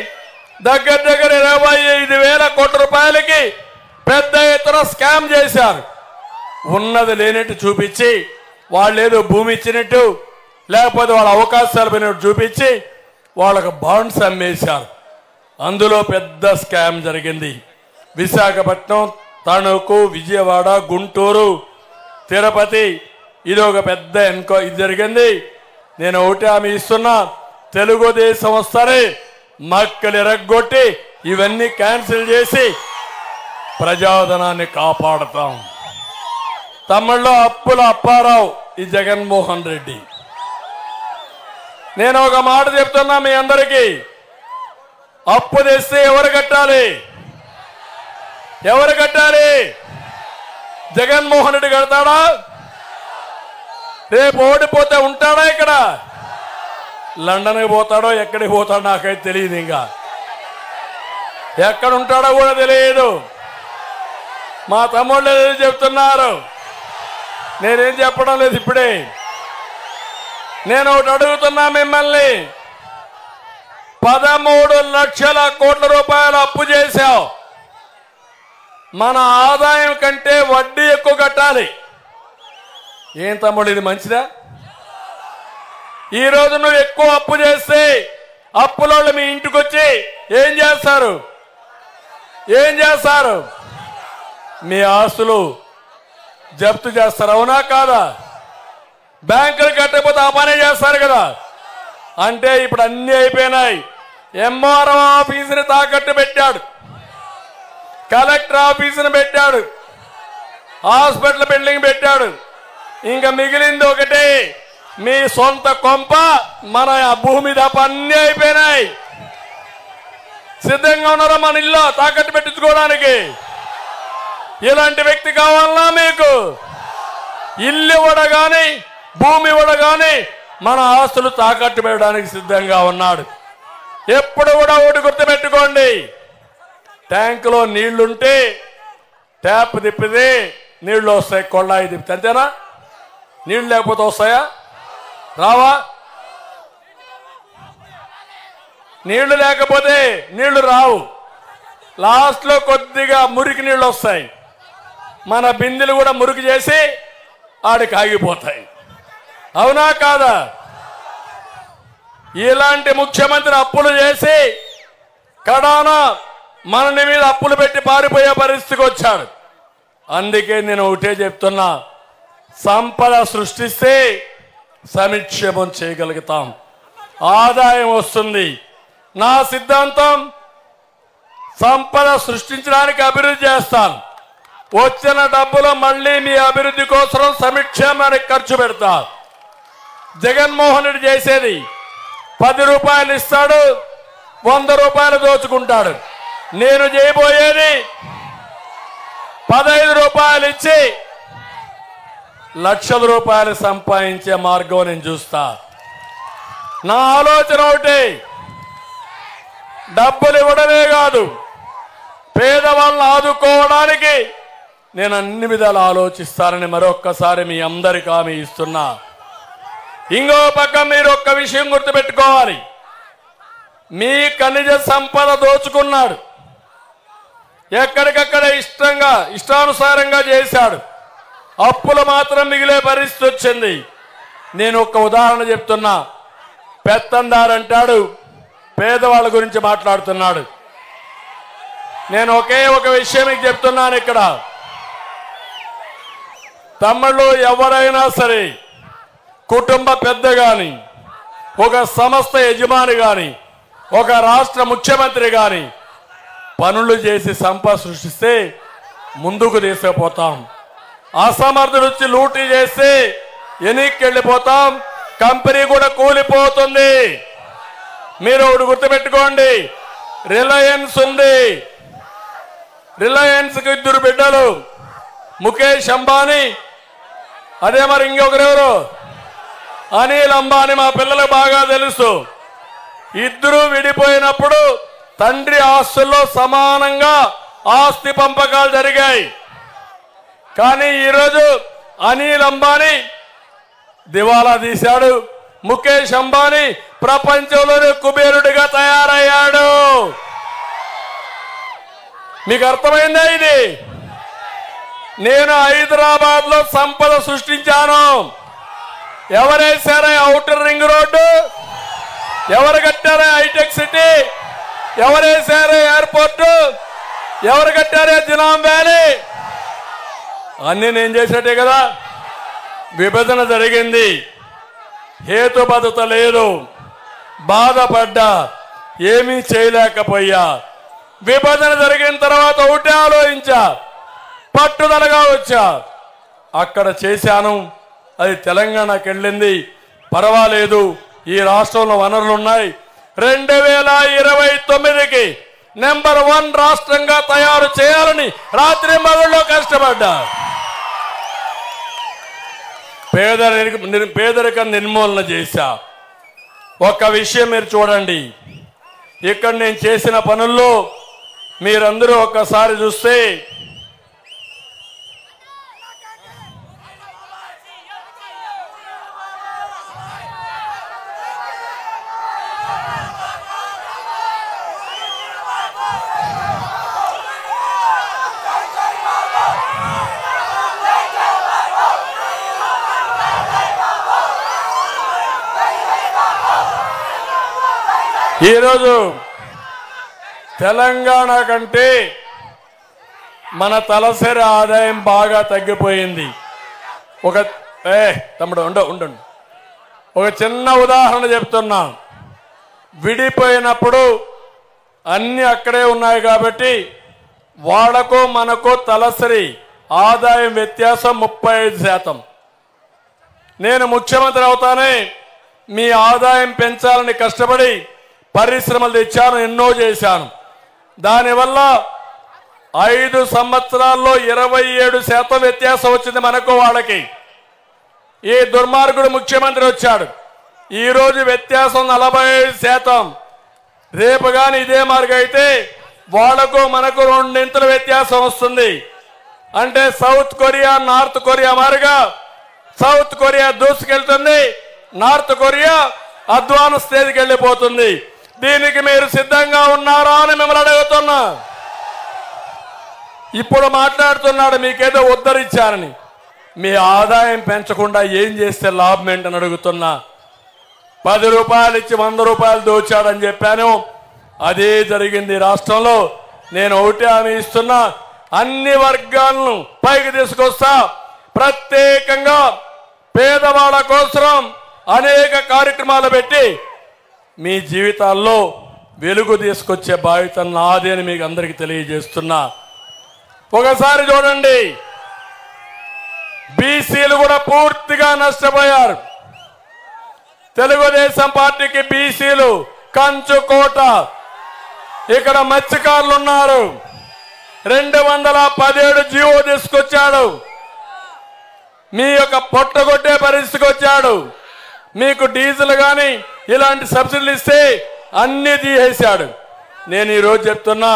దగ్గర 25,000 కోట్ల రూపాయలకి పెద్ద ఎత్తున స్కామ్ చేశారు. ఉన్నది లేనట్టు చూపించి, వాళ్ళు ఏదో భూమి ఇచ్చినట్టు, లేకపోతే వాళ్ళ అవకాశాలు పోయినట్టు చూపించి వాళ్ళకు బాండ్స్ అమ్మేశారు. అందులో పెద్ద స్కామ్ జరిగింది. విశాఖపట్నం, తణుకు, విజయవాడ, గుంటూరు, తిరుపతి, ఇది ఒక పెద్ద ఇది జరిగింది. నేను ఒకటి హామీ ఇస్తున్నా, తెలుగుదేశం వస్తారే మక్కలు ఎరగొట్టి ఇవన్నీ క్యాన్సిల్ చేసి ప్రజాధనాన్ని కాపాడతాం. తమిళలో అప్పుల అప్పారావు, ఈ జగన్మోహన్ రెడ్డి. నేను ఒక మాట చెప్తున్నా మీ అందరికీ, అప్పు తెస్తే ఎవరు కట్టాలి? ఎవరు కట్టాలి? జగన్మోహన్ రెడ్డి కడతాడా? రేపు ఓడిపోతే ఉంటాడా? ఇక్కడ లండన్కి పోతాడో ఎక్కడికి పోతాడో నాకైతే తెలియదు. ఇంకా ఎక్కడ ఉంటాడో కూడా తెలియదు. మా తమ్ముళ్ళు ఏదో చెప్తున్నారు, నేనేం చెప్పడం లేదు. ఇప్పుడే నేను ఒకటి అడుగుతున్నా మిమ్మల్ని, 13 లక్షల కోట్ల రూపాయలు అప్పు చేశావు. మన ఆదాయం కంటే వడ్డీ ఎక్కువ కట్టాలి. ఏం తమ్ముడు ఇది మంచిదా? ఈరోజు నువ్వు ఎక్కువ అప్పు చేస్తే అప్పులోళ్ళు మీ ఇంటికి వచ్చి ఏం చేస్తారు? మీ ఆస్తులు జప్తు చేస్తారు, అవునా కాదా? బ్యాంకులు కట్టకపోతే ఆ పనే చేస్తారు కదా. అంటే ఇప్పుడు అన్నీ అయిపోయినాయి. ఎంఆర్ఓ ఆఫీసుని తాకట్టు పెట్టాడు, కలెక్టర్ ఆఫీసుని పెట్టాడు, హాస్పిటల్ బిల్డింగ్ పెట్టాడు. ఇంకా మిగిలింది ఒకటి, మీ సొంత కొంప మన భూమి తప్ప అన్నీ అయిపోయినాయి. సిద్ధంగా ఉన్నారా మన ఇల్లు తాకట్టు పెట్టించుకోవడానికి? ఇలాంటి వ్యక్తి కావాలన్నా మీకు? ఇల్లు ఇవ్వడగాని భూమి ఇవ్వడగాని మన ఆస్తులు తాకట్టు పెట్టడానికి సిద్ధంగా ఉన్నాడు. ఎప్పుడు కూడా ఒకటి గుర్తుపెట్టుకోండి, ట్యాంకులో నీళ్లుంటే ట్యాప్ తిప్పితే నీళ్లు వస్తాయి, కొళ్ళాయి తిప్పితే, అంతేనా? నీళ్లు లేకపోతే వస్తాయా? రావా? నీళ్లు లేకపోతే నీళ్లు రావు. లాస్ట్లో కొద్దిగా మురికి నీళ్లు వస్తాయి. మన బిందెలు కూడా మురికి చేసి ఆడికి ఆగిపోతాయి. అవునా కాదా? ఇలాంటి ముఖ్యమంత్రి అప్పులు చేసి కడాన మన మీద అప్పులు పెట్టి పారిపోయే పరిస్థితికి వచ్చాడు. అందుకే నేను ఒకటే చెప్తున్నా, సంపద సృష్టిస్తే సంక్షేమం చేయగలుగుతాం, ఆదాయం వస్తుంది. నా సిద్ధాంతం సంపద సృష్టించడానికి అభివృద్ధి చేస్తాను. వచ్చిన డబ్బులు మళ్ళీ మీ అభివృద్ధి కోసం సంక్షేమానికి ఖర్చు పెడతా. జగన్మోహన్ రెడ్డి చేసేది 10 రూపాయలు ఇస్తాడు, 100 రూపాయలు దోచుకుంటాడు. నేను చేయబోయేది 15 రూపాయలు ఇచ్చి లక్షల రూపాయలు సంపాదించే మార్గం నేను చూస్తా. నా ఆలోచన ఒకటి, డబ్బులు ఇవ్వడమే కాదు, పేదవాళ్ళని ఆదుకోవడానికి నేను అన్ని విధాలు ఆలోచిస్తానని మరొక్కసారి మీ అందరికీ హామీ ఇస్తున్నా. ఇంకో పక్క మీరు ఒక్క విషయం గుర్తుపెట్టుకోవాలి, మీ ఖనిజ సంపద దోచుకున్నాడు, ఎక్కడికక్కడ ఇష్టానుసారంగా చేశాడు, అప్పులు మాత్రం మిగిలే పరిస్థితి వచ్చింది. నేను ఒక ఉదాహరణ చెప్తున్నా. పెత్తందారు అంటాడు, పేదవాళ్ళ గురించి మాట్లాడుతున్నాడు. నేను ఒకే ఒక విషయం మీకు చెప్తున్నాను. ఇక్కడ తమ్ముళ్ళు ఎవరైనా సరే, కుటుంబ పెద్ద గాని, ఒక సంస్థ యజమాని గాని, ఒక రాష్ట్ర ముఖ్యమంత్రి గాని పనులు చేసి సంపద సృష్టిస్తే ముందుకు తీసుకుపోతాం. అసమర్థుడు వచ్చి లూటీ చేస్తే ఎన్నికకి వెళ్ళిపోతాం, కంపెనీ కూడా కూలిపోతుంది. మీరు ఒకటి గుర్తుపెట్టుకోండి, రిలయన్స్ ఉంది, రిలయన్స్కి 2 బిడ్డలు, ముఖేష్ అంబానీ, అదే మరి ఇంకొకరెవరు, అనిల్ అంబానీ. మా పిల్లలకు బాగా తెలుసు. ఇద్దరు విడిపోయినప్పుడు తండ్రి ఆస్తుల్లో సమానంగా ఆస్తి పంపకాలు జరిగాయి. కానీ ఈరోజు అనిల్ అంబానీ దివాలా తీశాడు, ముఖేష్ అంబానీ ప్రపంచంలోనే కుబేరుడిగా తయారయ్యాడు. మీకు అర్థమైందా? ఇది నేను హైదరాబాద్ లో సంపద సృష్టించాను. ఎవరేసారా ఔటర్ రింగ్ రోడ్డు? ఎవరు కట్టారా హైటెక్ సిటీ? ఎవరేసారా ఎయిర్పోర్టు? ఎవరు కట్టారా జినాం వ్యాలీ? అన్ని నేను చేసేటే కదా. విభజన జరిగింది, హేతుబద్ధత లేదు, బాధపడ్డా, ఏమీ చేయలేకపోయా. విభజన జరిగిన తర్వాత ఒకటే ఆలోచించా, పట్టుదలగా వచ్చా, అక్కడ చేశాను. అది తెలంగాణకి వెళ్ళింది, పర్వాలేదు, ఈ రాష్ట్రంలో వనరులు ఉన్నాయి. 2029కి నెంబర్ 1 రాష్ట్రంగా తయారు చేయాలని రాత్రి మగళ్ళలో కష్టపడ్డా. పేదరికం నిర్మూలన చేశా. ఒక విషయం మీరు చూడండి, ఇక్కడ నేను చేసిన పనుల్లో మీరందరూ ఒక్కసారి చూస్తే ఈరోజు తెలంగాణ కంటే మన తలసరి ఆదాయం బాగా తగ్గిపోయింది. తమ్ముడు ఉండండి, ఒక చిన్న ఉదాహరణ చెప్తున్నా. విడిపోయినప్పుడు అన్నీ అక్కడే ఉన్నాయి కాబట్టి వాళ్లకు మనకు తలసరి ఆదాయం వ్యత్యాసం 35%. నేను ముఖ్యమంత్రి అవుతానే మీ ఆదాయం పెంచాలని కష్టపడి పరిశ్రమలు తెచ్చాను, ఎన్నో చేశాను. దానివల్ల 5 సంవత్సరాల్లో 27% వ్యత్యాసం వచ్చింది మనకు వాళ్ళకి. ఈ దుర్మార్గుడు ముఖ్యమంత్రి వచ్చాడు, ఈరోజు వ్యత్యాసం 45%. రేపు కానీ ఇదే మార్గం అయితే వాళ్లకు మనకు 2 ఇంతల వ్యత్యాసం వస్తుంది. అంటే సౌత్ కొరియా నార్త్ కొరియా మారిగా సౌత్ కొరియా దూసుకెళ్తుంది, నార్త్ కొరియా అధ్వాన స్థితికి వెళ్ళిపోతుంది. దీనికి మీరు సిద్ధంగా ఉన్నారా అని మిమ్మల్ని అడుగుతున్నా. ఇప్పుడు మాట్లాడుతున్నాడు మీకేదో ఉద్ధరించారని. మీ ఆదాయం పెంచకుండా ఏం చేస్తే లాభం ఏంటని అడుగుతున్నా. 10 రూపాయలు ఇచ్చి 100 రూపాయలు దోచాడని చెప్పాను, అదే జరిగింది రాష్ట్రంలో. నేను ఒకటి హామీ ఇస్తున్నా, అన్ని వర్గాలను పైకి తీసుకొస్తా. ప్రత్యేకంగా పేదవాళ్ళ కోసం అనేక కార్యక్రమాలు పెట్టి మీ జీవితాల్లో వెలుగు తీసుకొచ్చే బాధ్యత నాది అని మీకు అందరికీ తెలియజేస్తున్నా. ఒకసారి చూడండి, బీసీలు కూడా పూర్తిగా నష్టపోయారు. తెలుగుదేశం పార్టీకి బీసీలు కంచుకోట. ఇక్కడ మత్స్యకారులు ఉన్నారు, 217 జీవో తీసుకొచ్చాడు. మీ యొక్క పొట్టగొట్టే పరిస్థితికి వచ్చాడు. మీకు డీజిల్ కానీ ఇలాంటి సబ్సిడీలు ఇస్తే అన్ని తీసేశాడు. నేను ఈరోజు చెప్తున్నా,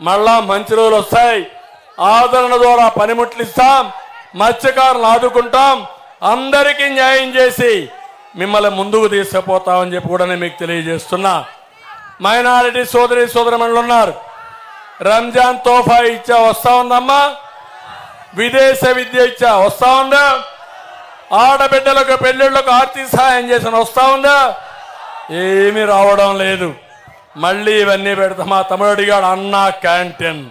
మళ్ళా మంచి రోజులు వస్తాయి. ఆదరణ ద్వారా పనిముట్లు ఇస్తాం, మత్స్యకారులను ఆదుకుంటాం, అందరికీ న్యాయం చేసి మిమ్మల్ని ముందుకు తీసుకుపోతామని చెప్పి కూడా నేను మీకు తెలియజేస్తున్నా. మైనారిటీ సోదరి సోదరమణులు ఉన్నారు, రంజాన్ తోఫా ఇచ్చా వస్తా ఉందమ్మా, విదేశ విద్య ఇచ్చా వస్తా ఉందా, ఆడబిడ్డలకు పెళ్లిళ్లకు ఆర్థిక సహాయం చేసిన వస్తా ఉందా? ఏమీ రావడం లేదు. మళ్ళీ ఇవన్నీ పెడతా. మా తమ్ముడు అడిగాడు, అన్నా క్యాంటీన్.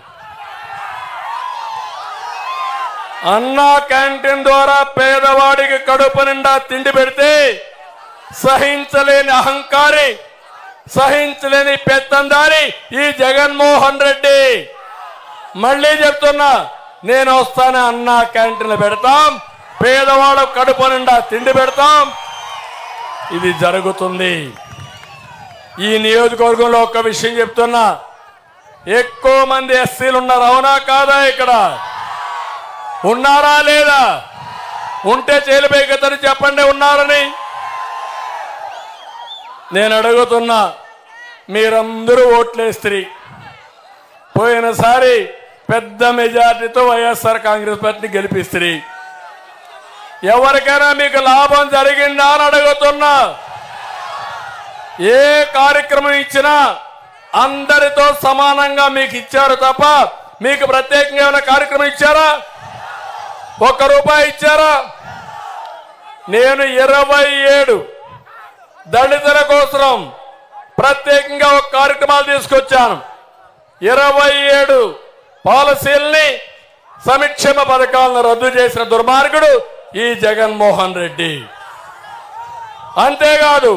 అన్నా క్యాంటీన్ ద్వారా పేదవాడికి కడుపు నిండా తిండి పెడితే సహించలేని అహంకారి, సహించలేని పెత్తందారి ఈ జగన్మోహన్ రెడ్డి. మళ్ళీ చెప్తున్నా, నేను వస్తానే అన్నా క్యాంటీన్లు పెడతాం, పేదవాళ్ళకు కడుపు నిండా తిండి పెడతాం. ఇది జరుగుతుంది. ఈ నియోజకవర్గంలో ఒక విషయం చెప్తున్నా, ఎక్కువ మంది ఎస్సీలు ఉన్నారు, అవునా కాదా? ఇక్కడ ఉన్నారా లేదా? ఉంటే చేలిపోయికతని చెప్పండి ఉన్నారని. నేను అడుగుతున్నా, మీరందరూ ఓట్లేస్త్రీ. పోయినసారి పెద్ద మెజార్టీతో వైఎస్ఆర్ కాంగ్రెస్ పార్టీని గెలిపిస్త్రీ. ఎవరికైనా మీకు లాభం జరిగిందా అని అడుగుతున్నా. ఏ కార్యక్రమం ఇచ్చినా అందరితో సమానంగా మీకు ఇచ్చారు తప్ప మీకు ప్రత్యేకంగా ఏమైనా కార్యక్రమం ఇచ్చారా? ₹1 ఇచ్చారా? నేను 27 దళితుల కోసం ప్రత్యేకంగా ఒక కార్యక్రమాలు తీసుకొచ్చాను. 27 పాలసీల్ని, సంక్షేమ పథకాలను రద్దు చేసిన దుర్మార్గుడు ఈ జగన్మోహన్ రెడ్డి. అంతేకాదు,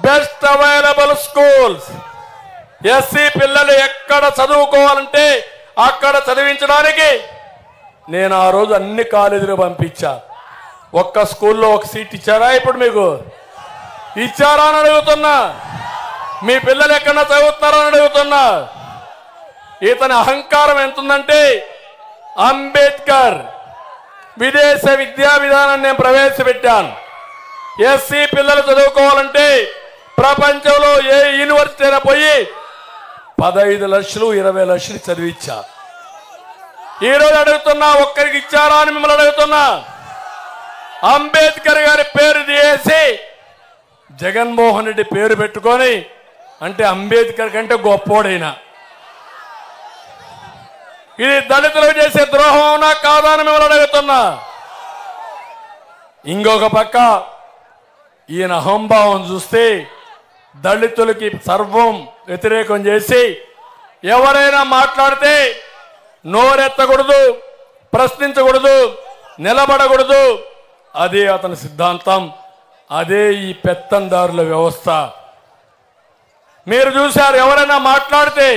బెస్ట్ అవైలబుల్ స్కూల్స్, ఎస్సీ పిల్లలు ఎక్కడ చదువుకోవాలంటే అక్కడ చదివించడానికి నేను ఆ రోజు అన్ని కాలేజీలు పంపించా. ఒక్క స్కూల్లో ఒక సీట్ ఇచ్చారా? ఇప్పుడు మీకు ఇచ్చారా అని అడుగుతున్నా. మీ పిల్లలు ఎక్కడన్నా చదువుతున్నారని అడుగుతున్నా. ఇతని అహంకారం ఎంతుందంటే, అంబేద్కర్ విదేశ విద్యా విధానాన్ని నేను ప్రవేశపెట్టాను. ఎస్సీ పిల్లలు చదువుకోవాలంటే ప్రపంచంలో ఏ యూనివర్సిటీ అయినా పోయి 15 లక్షలు 20 లక్షలు చదివించా. ఈరోజు అడుగుతున్నా, ఒక్కరికి ఇచ్చారా అని మిమ్మల్ని అడుగుతున్నా. అంబేద్కర్ గారి పేరు తీసి జగన్మోహన్ రెడ్డి పేరు పెట్టుకొని, అంటే అంబేద్కర్ కంటే గొప్పోడైనా. ఇది దళితులకు చేసే ద్రోహం అవునా కాదా అని మిమ్మల్ని అడుగుతున్నా. ఇంకొక పక్క ఈయన అహంభావం చూస్తే దళితులకి సర్వం వ్యతిరేకం చేసి ఎవరైనా మాట్లాడితే నోరెత్తకూడదు, ప్రశ్నించకూడదు, నిలబడకూడదు. అదే అతని సిద్ధాంతం, అదే ఈ పెత్తందారుల వ్యవస్థ. మీరు చూశారు, ఎవరైనా మాట్లాడితే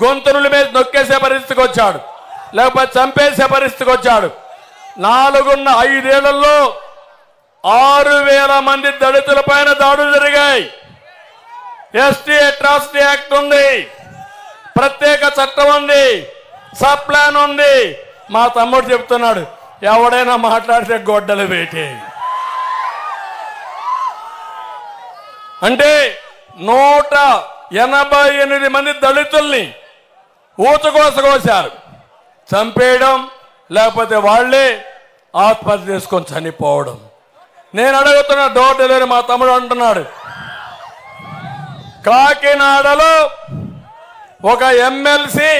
గొంతుల మీద నొక్కేసే పరిస్థితికి వచ్చాడు, లేకపోతే చంపేసే పరిస్థితికి వచ్చాడు. 5 ఏళ్లలో 6,000 మంది దళితుల పైన దాడులు జరిగాయి. ఎస్టీ అట్రాసిటీ యాక్ట్ ఉంది, ప్రత్యేక చట్టం ఉంది, సబ్ ప్లాన్ ఉంది. మా తమ్ముడు చెప్తున్నాడు, ఎవడైనా మాట్లాడితే గొడ్డలు వేటే. అంటే 188 మంది దళితుల్ని ఊచకోసకోసారు, చంపేయడం, లేకపోతే వాళ్లే ఆత్మహత్య చేసుకొని చనిపోవడం. నేను అడుగుతున్న డోర్ డెలివరీ మా తమ్ముడు అంటున్నాడు, కాకినాడలో ఒక ఎమ్మెల్సీ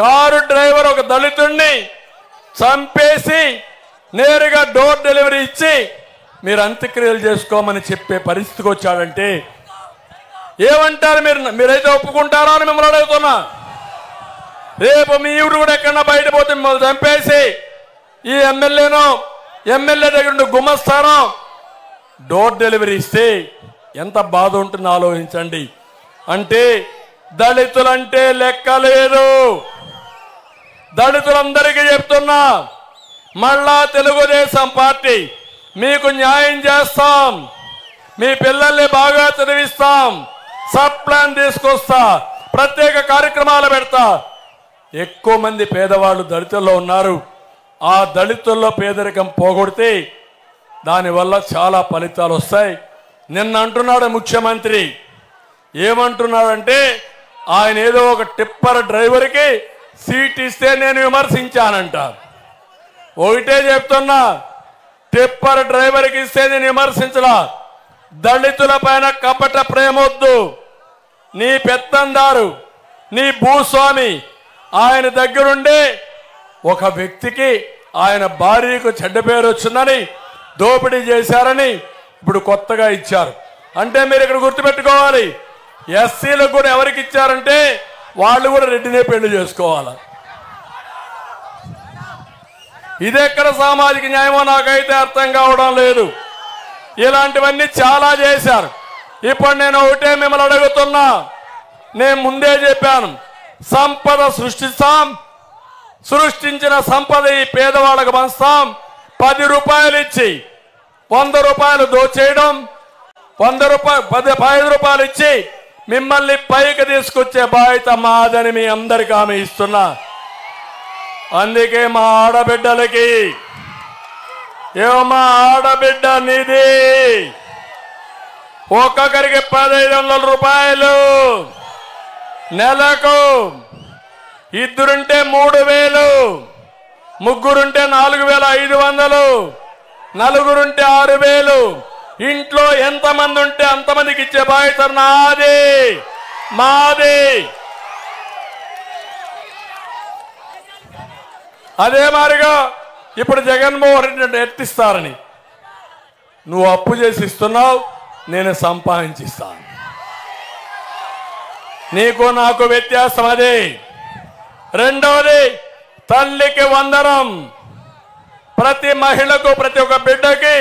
కారు డ్రైవర్ ఒక దళితుడిని చంపేసి నేరుగా డోర్ డెలివరీ ఇచ్చి మీరు అంత్యక్రియలు చేసుకోమని చెప్పే పరిస్థితికి వచ్చాడంటే ఏమంటారు? మీరైతే ఒప్పుకుంటారా అని మిమ్మల్ని అడుగుతున్నా. రేపు మీ ఊరు కూడా ఎక్కడన్నా బయట పోతే మిమ్మల్ని చంపేసి ఈ ఎమ్మెల్యే దగ్గర గుమస్తానో డోర్ డెలివరీ ఇస్తే ఎంత బాధ ఉంటుందో ఆలోచించండి. అంటే దళితులంటే లెక్క లేదు. దళితులందరికీ చెప్తున్నా, మళ్ళా తెలుగుదేశం పార్టీ మీకు న్యాయం చేస్తాం, మీ పిల్లల్ని బాగా చదివిస్తాం, సబ్ ప్లాన్ తీసుకొస్తా, ప్రత్యేక కార్యక్రమాలు పెడతా. ఎక్కువ మంది పేదవాళ్ళు దళితుల్లో ఉన్నారు. ఆ దళితుల్లో పేదరికం పోగొడితే దానివల్ల చాలా ఫలితాలు వస్తాయి. నిన్న అంటున్నాడు ముఖ్యమంత్రి, ఏమంటున్నాడంటే ఆయన ఏదో ఒక టిప్పర్ డ్రైవర్కి సీట్ ఇస్తే నేను విమర్శించానంట. ఒకటే చెప్తున్నా, టిప్పర్ డ్రైవర్కి ఇస్తే నేను విమర్శించలా. దళితుల పైన కపట ప్రేమొద్దు. నీ పెత్తందారు, నీ భూస్వామి ఆయన దగ్గరుండే ఒక వ్యక్తికి ఆయన భార్యకు చెడ్డ పేరు వచ్చిందని దోపిడీ చేశారని ఇప్పుడు కొత్తగా ఇచ్చారు. అంటే మీరు ఇక్కడ గుర్తుపెట్టుకోవాలి, ఎస్సీలకు కూడా ఎవరికి ఇచ్చారంటే వాళ్ళు కూడా రెడ్డినే పెళ్లి చేసుకోవాలి. ఇదెక్కడ సామాజిక న్యాయమో నాకైతే అర్థం కావడం లేదు. ఇలాంటివన్నీ చాలా చేశారు. ఇప్పుడు నేను ఒకటే మిమ్మల్ని అడుగుతున్నా, నేను ముందే చెప్పాను, సంపద సృష్టిస్తాం, సృష్టించిన సంపద ఈ పేదవాళ్ళకు పంచుతాం. 10 రూపాయలు ఇచ్చి 100 రూపాయలు దోచేయడం, 5 రూపాయలు ఇచ్చి మిమ్మల్ని పైకి తీసుకొచ్చే బాధ్యత మాదని మీ అందరికీ హామీ ఇస్తున్నా. అందుకే మా ఆడబిడ్డలకి, మా ఆడబిడ్డ నిధి ఒక్కొక్కరికి 1,500 రూపాయలు నెలకు, ఇద్దరుంటే 3,000, ముగ్గురుంటే 4,500, నలుగురుంటే 6,000. ఇంట్లో ఎంతమంది ఉంటే అంతమందికి ఇచ్చే బాధ్యత నాది, మాది. అదే మారిగా ఇప్పుడు జగన్మోహన్ రెడ్డి ఎత్తిస్తారని నువ్వు అప్పు చేసి ఇస్తున్నావు, నేను సంపాదించిస్తాను. నీకు నాకు వ్యత్యాసం అదే. రెండవది, తల్లికి వందనం. ప్రతి మహిళకు, ప్రతి ఒక్క బిడ్డకి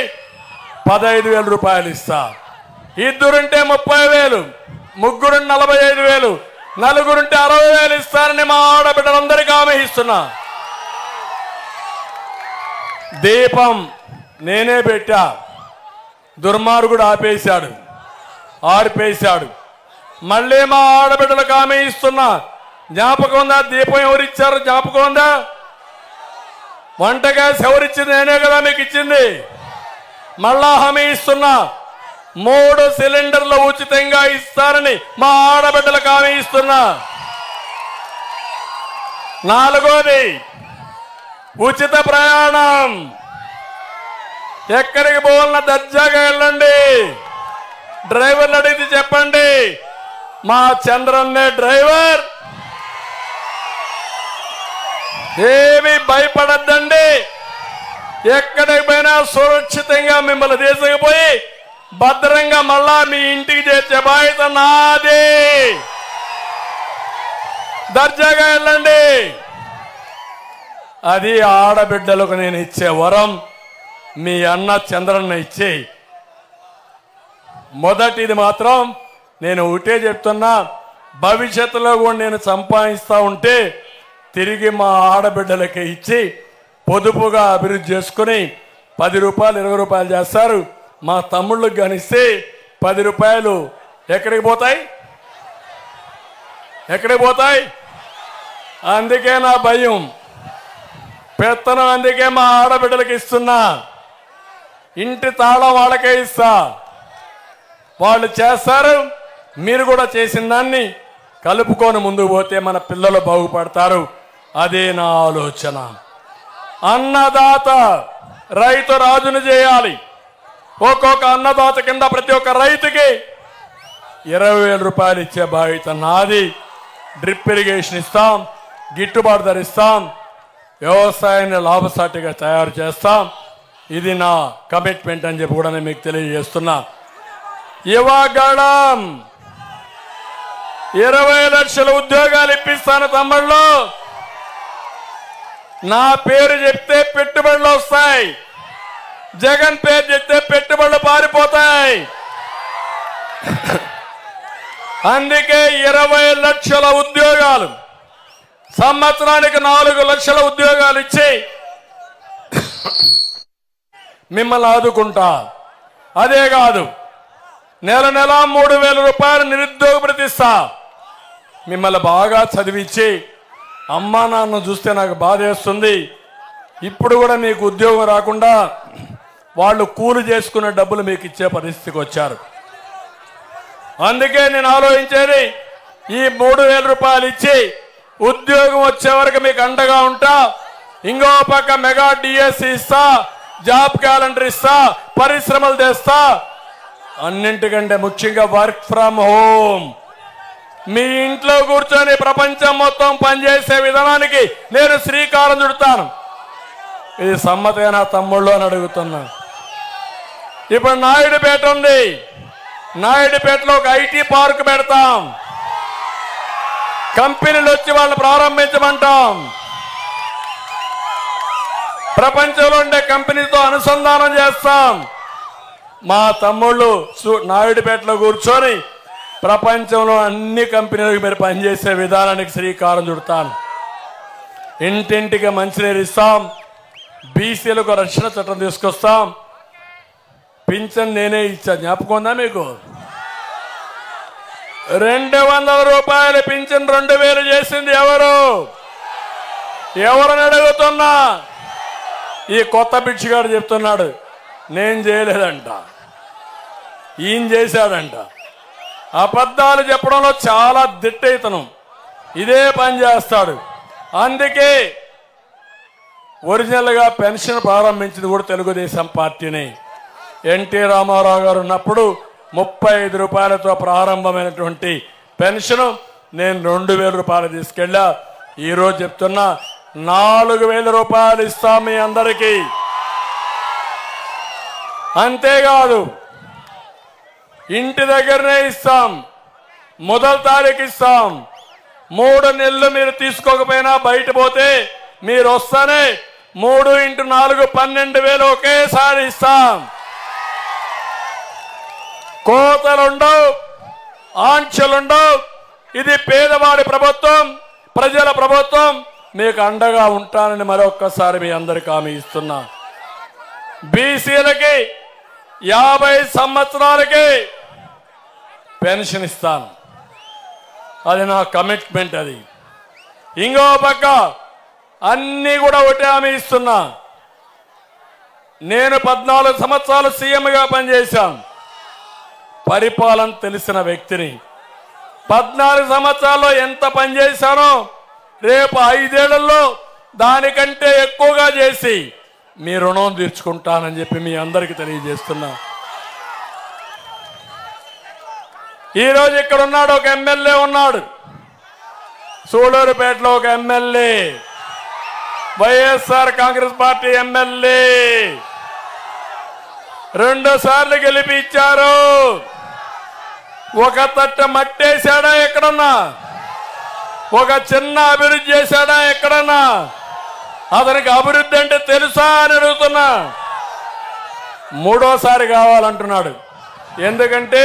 15,000 రూపాయలు ఇస్తా. ఇద్దరుంటే 30,000, ముగ్గురు 45,000, నలుగురుంటే 60,000 ఇస్తారని మా ఆడబిడ్డలందరికీ హామీ ఇస్తున్నా. దీపం నేనే పెట్టా, దుర్మార్గుడు ఆర్పేశాడు. మళ్ళీ మా ఆడబిడ్డలకు హామీ ఇస్తున్నా. జ్ఞాపకం ఉందా? దీపం ఎవరిచ్చారు జ్ఞాపకం ఉందా? వంట గ్యాస్ ఎవరిచ్చింది? నేనే కదా మీకు ఇచ్చింది. మళ్ళా హామీ ఇస్తున్నా, 3 సిలిండర్లు ఉచితంగా ఇస్తారని మా ఆడబిడ్డలకు హామీ ఇస్తున్నా. 4వది, ఉచిత ప్రయాణం. ఎక్కడికి పోవాలన్నా దర్జాగా వెళ్ళండి. డ్రైవర్ని అడిగితే చెప్పండి, మా చంద్రన్నే డ్రైవర్, ఏమీ భయపడద్దండి. ఎక్కడికి పోయినా సురక్షితంగా మిమ్మల్ని తీసుకుపోయి భద్రంగా మళ్ళా మీ ఇంటికి చేర్చే బాధ్యత నాది. దర్జాగా వెళ్ళండి. అది ఆడబిడ్డలకు నేను ఇచ్చే వరం. మీ అన్న చంద్రన్న ఇచ్చే మొదటిది మాత్రం నేను ఒకటే చెప్తున్నా, భవిష్యత్తులో కూడా నేను సంపాదిస్తూ ఉంటే తిరిగి మా ఆడబిడ్డలకి ఇచ్చి పొదుపుగా అభివృద్ధి చేసుకుని 10 రూపాయలు 20 రూపాయలు చేస్తారు. మా తమ్ముళ్ళకి గనిస్తే 10 రూపాయలు ఎక్కడికి పోతాయి? ఎక్కడికి పోతాయి? అందుకే నా భయం, పెత్తనం. అందుకే మా ఆడబిడ్డలకి ఇస్తున్నా. ఇంటి తాళం వాళ్ళకే ఇస్తా, వాళ్ళు చేస్తారు. మీరు కూడా చేసిన దాన్ని కలుపుకొని ముందుకు పోతే మన పిల్లలు బాగుపడతారు. అదే నా ఆలోచన. అన్నదాత రైతు రాజును చేయాలి. ఒక్కొక్క అన్నదాత కింద ప్రతి ఒక్క రైతుకి 20,000 రూపాయలు ఇచ్చే బాధ్యత నాది. డ్రిప్ ఇరిగేషన్ ఇస్తాం, గిట్టుబాటు ధర ఇస్తాం, వ్యవసాయాన్ని లాభసాటిగా తయారు చేస్తాం. ఇది నా కమిట్మెంట్ అని చెప్పి కూడా నేను మీకు తెలియజేస్తున్నా. యువగళం 20 లక్షల ఉద్యోగాలు ఇప్పిస్తాను తమ్ముళ్ళు. నా పేరు చెప్తే పెట్టుబడులు వస్తాయి, జగన్ పేరు చెప్తే పెట్టుబడులు పారిపోతాయి. అందుకే 20 లక్షల ఉద్యోగాలు, సంవత్సరానికి 4 లక్షల ఉద్యోగాలు ఇచ్చి మిమ్మల్ని ఆదుకుంటా. అదే కాదు, నెల 3,000 రూపాయలు నిరుద్యోగ ప్రతిస్తా. మిమ్మల్ని బాగా చదివించి అమ్మా నాన్న చూస్తే నాకు బాధేస్తుంది. ఇప్పుడు కూడా మీకు ఉద్యోగం రాకుండా వాళ్ళు కూలి చేసుకునే డబ్బులు మీకు ఇచ్చే పరిస్థితికి వచ్చారు. అందుకే నేను ఆలోచించేది, ఈ 3,000 రూపాయలు ఇచ్చి ఉద్యోగం వచ్చే వరకు మీకు అండగా ఉంటా. ఇంకో పక్క మెగా డిఎస్సి ఇస్తా, జాబ్ క్యాలెండర్ ఇస్తా, పరిశ్రమలు తెస్తా. అన్నింటికంటే ముఖ్యంగా వర్క్ ఫ్రమ్ హోమ్. మీ ఇంట్లో కూర్చొని ప్రపంచం మొత్తం పనిచేసే విధానానికి నేను శ్రీకారం చుడతాను. ఇది సమ్మతైన తమ్ముళ్ళు అని అడుగుతున్నా. ఇప్పుడు నాయుడుపేట ఉంది, నాయుడుపేటలో ఒక ఐటీ పార్క్ పెడతాం. కంపెనీలు వచ్చి వాళ్ళు ప్రారంభించమంటాం. ప్రపంచంలో ఉండే కంపెనీతో అనుసంధానం చేస్తాం. మా తమ్ముళ్ళు నాయుడుపేటలో కూర్చొని ప్రపంచంలో అన్ని కంపెనీలకు మీరు పనిచేసే విధానానికి శ్రీకారం చుడతాను. ఇంటింటికి మంచినీరు ఇస్తాం, బీసీలకు రక్షణ చట్టం తీసుకొస్తాం. పింఛన్ నేనే ఇచ్చా, జ్ఞాపకం ఉందా మీకు? 200 రూపాయలు పింఛన్ 2,000 చేసింది ఎవరు? ఎవరని అడుగుతున్నా. ఈ కొత్త బిడ్చిగాడు చెప్తున్నాడు నేను చేయలేదంట, ఈయన చేశాడంట. అబద్ధాలు చెప్పడంలో చాలా దిట్టయితనం, ఇదే పని చేస్తాడు. అందుకే ఒరిజినల్గా పెన్షన్ ప్రారంభించింది కూడా తెలుగుదేశం పార్టీని. ఎన్టీ రామారావు గారు ఉన్నప్పుడు 35 రూపాయలతో ప్రారంభమైనటువంటి పెన్షన్ నేను 2,000 రూపాయలు తీసుకెళ్ళా. ఈరోజు చెప్తున్నా 4,000 రూపాయలు ఇస్తాం మీ అందరికీ. అంతేకాదు, ఇంటి దగ్గరనే ఇస్తాం, మొదటి తారీఖు ఇస్తాం. 3 నెలలు మీరు తీసుకోకపోయినా బయట పోతే మీరు వస్తానే 3 × 4 12,000 ఒకేసారి ఇస్తాం. కోతలుండవు, ఆంక్షలుండవు. ఇది పేదవాడి ప్రభుత్వం, ప్రజల ప్రభుత్వం. మీకు అండగా ఉంటానని మరొక్కసారి మీ అందరికీ హామీ ఇస్తున్నా. బీసీలకి 50 సంవత్సరాలకి పెన్షన్ ఇస్తాను, అది నా కమిట్మెంట్. అది ఇంకో పక్క అన్నీ కూడా ఒకటే హామీ ఇస్తున్నా. నేను 14 సంవత్సరాలు సీఎంగా పనిచేశాను, పరిపాలన తెలిసిన వ్యక్తిని. 14 సంవత్సరాల్లో ఎంత పనిచేశానో రేపు 5 ఏళ్లలో దానికంటే ఎక్కువగా చేసి మీ రుణం తీర్చుకుంటానని చెప్పి మీ అందరికీ తెలియజేస్తున్నా. ఈరోజు ఇక్కడ ఉన్నాడు ఒక ఎమ్మెల్యే ఉన్నాడు, సూళూరుపేటలో ఒక MLA, YSR Congress party MLA, 2 సార్లు గెలిపించారు. ఒక తట్ట మట్టేశాడా ఎక్కడన్నా? ఒక చిన్న అభివృద్ధి చేశాడా ఎక్కడన్నా? అతనికి అభివృద్ధి అంటే తెలుసా అని అడుగుతున్నా. 3వ సారి కావాలంటున్నాడు. ఎందుకంటే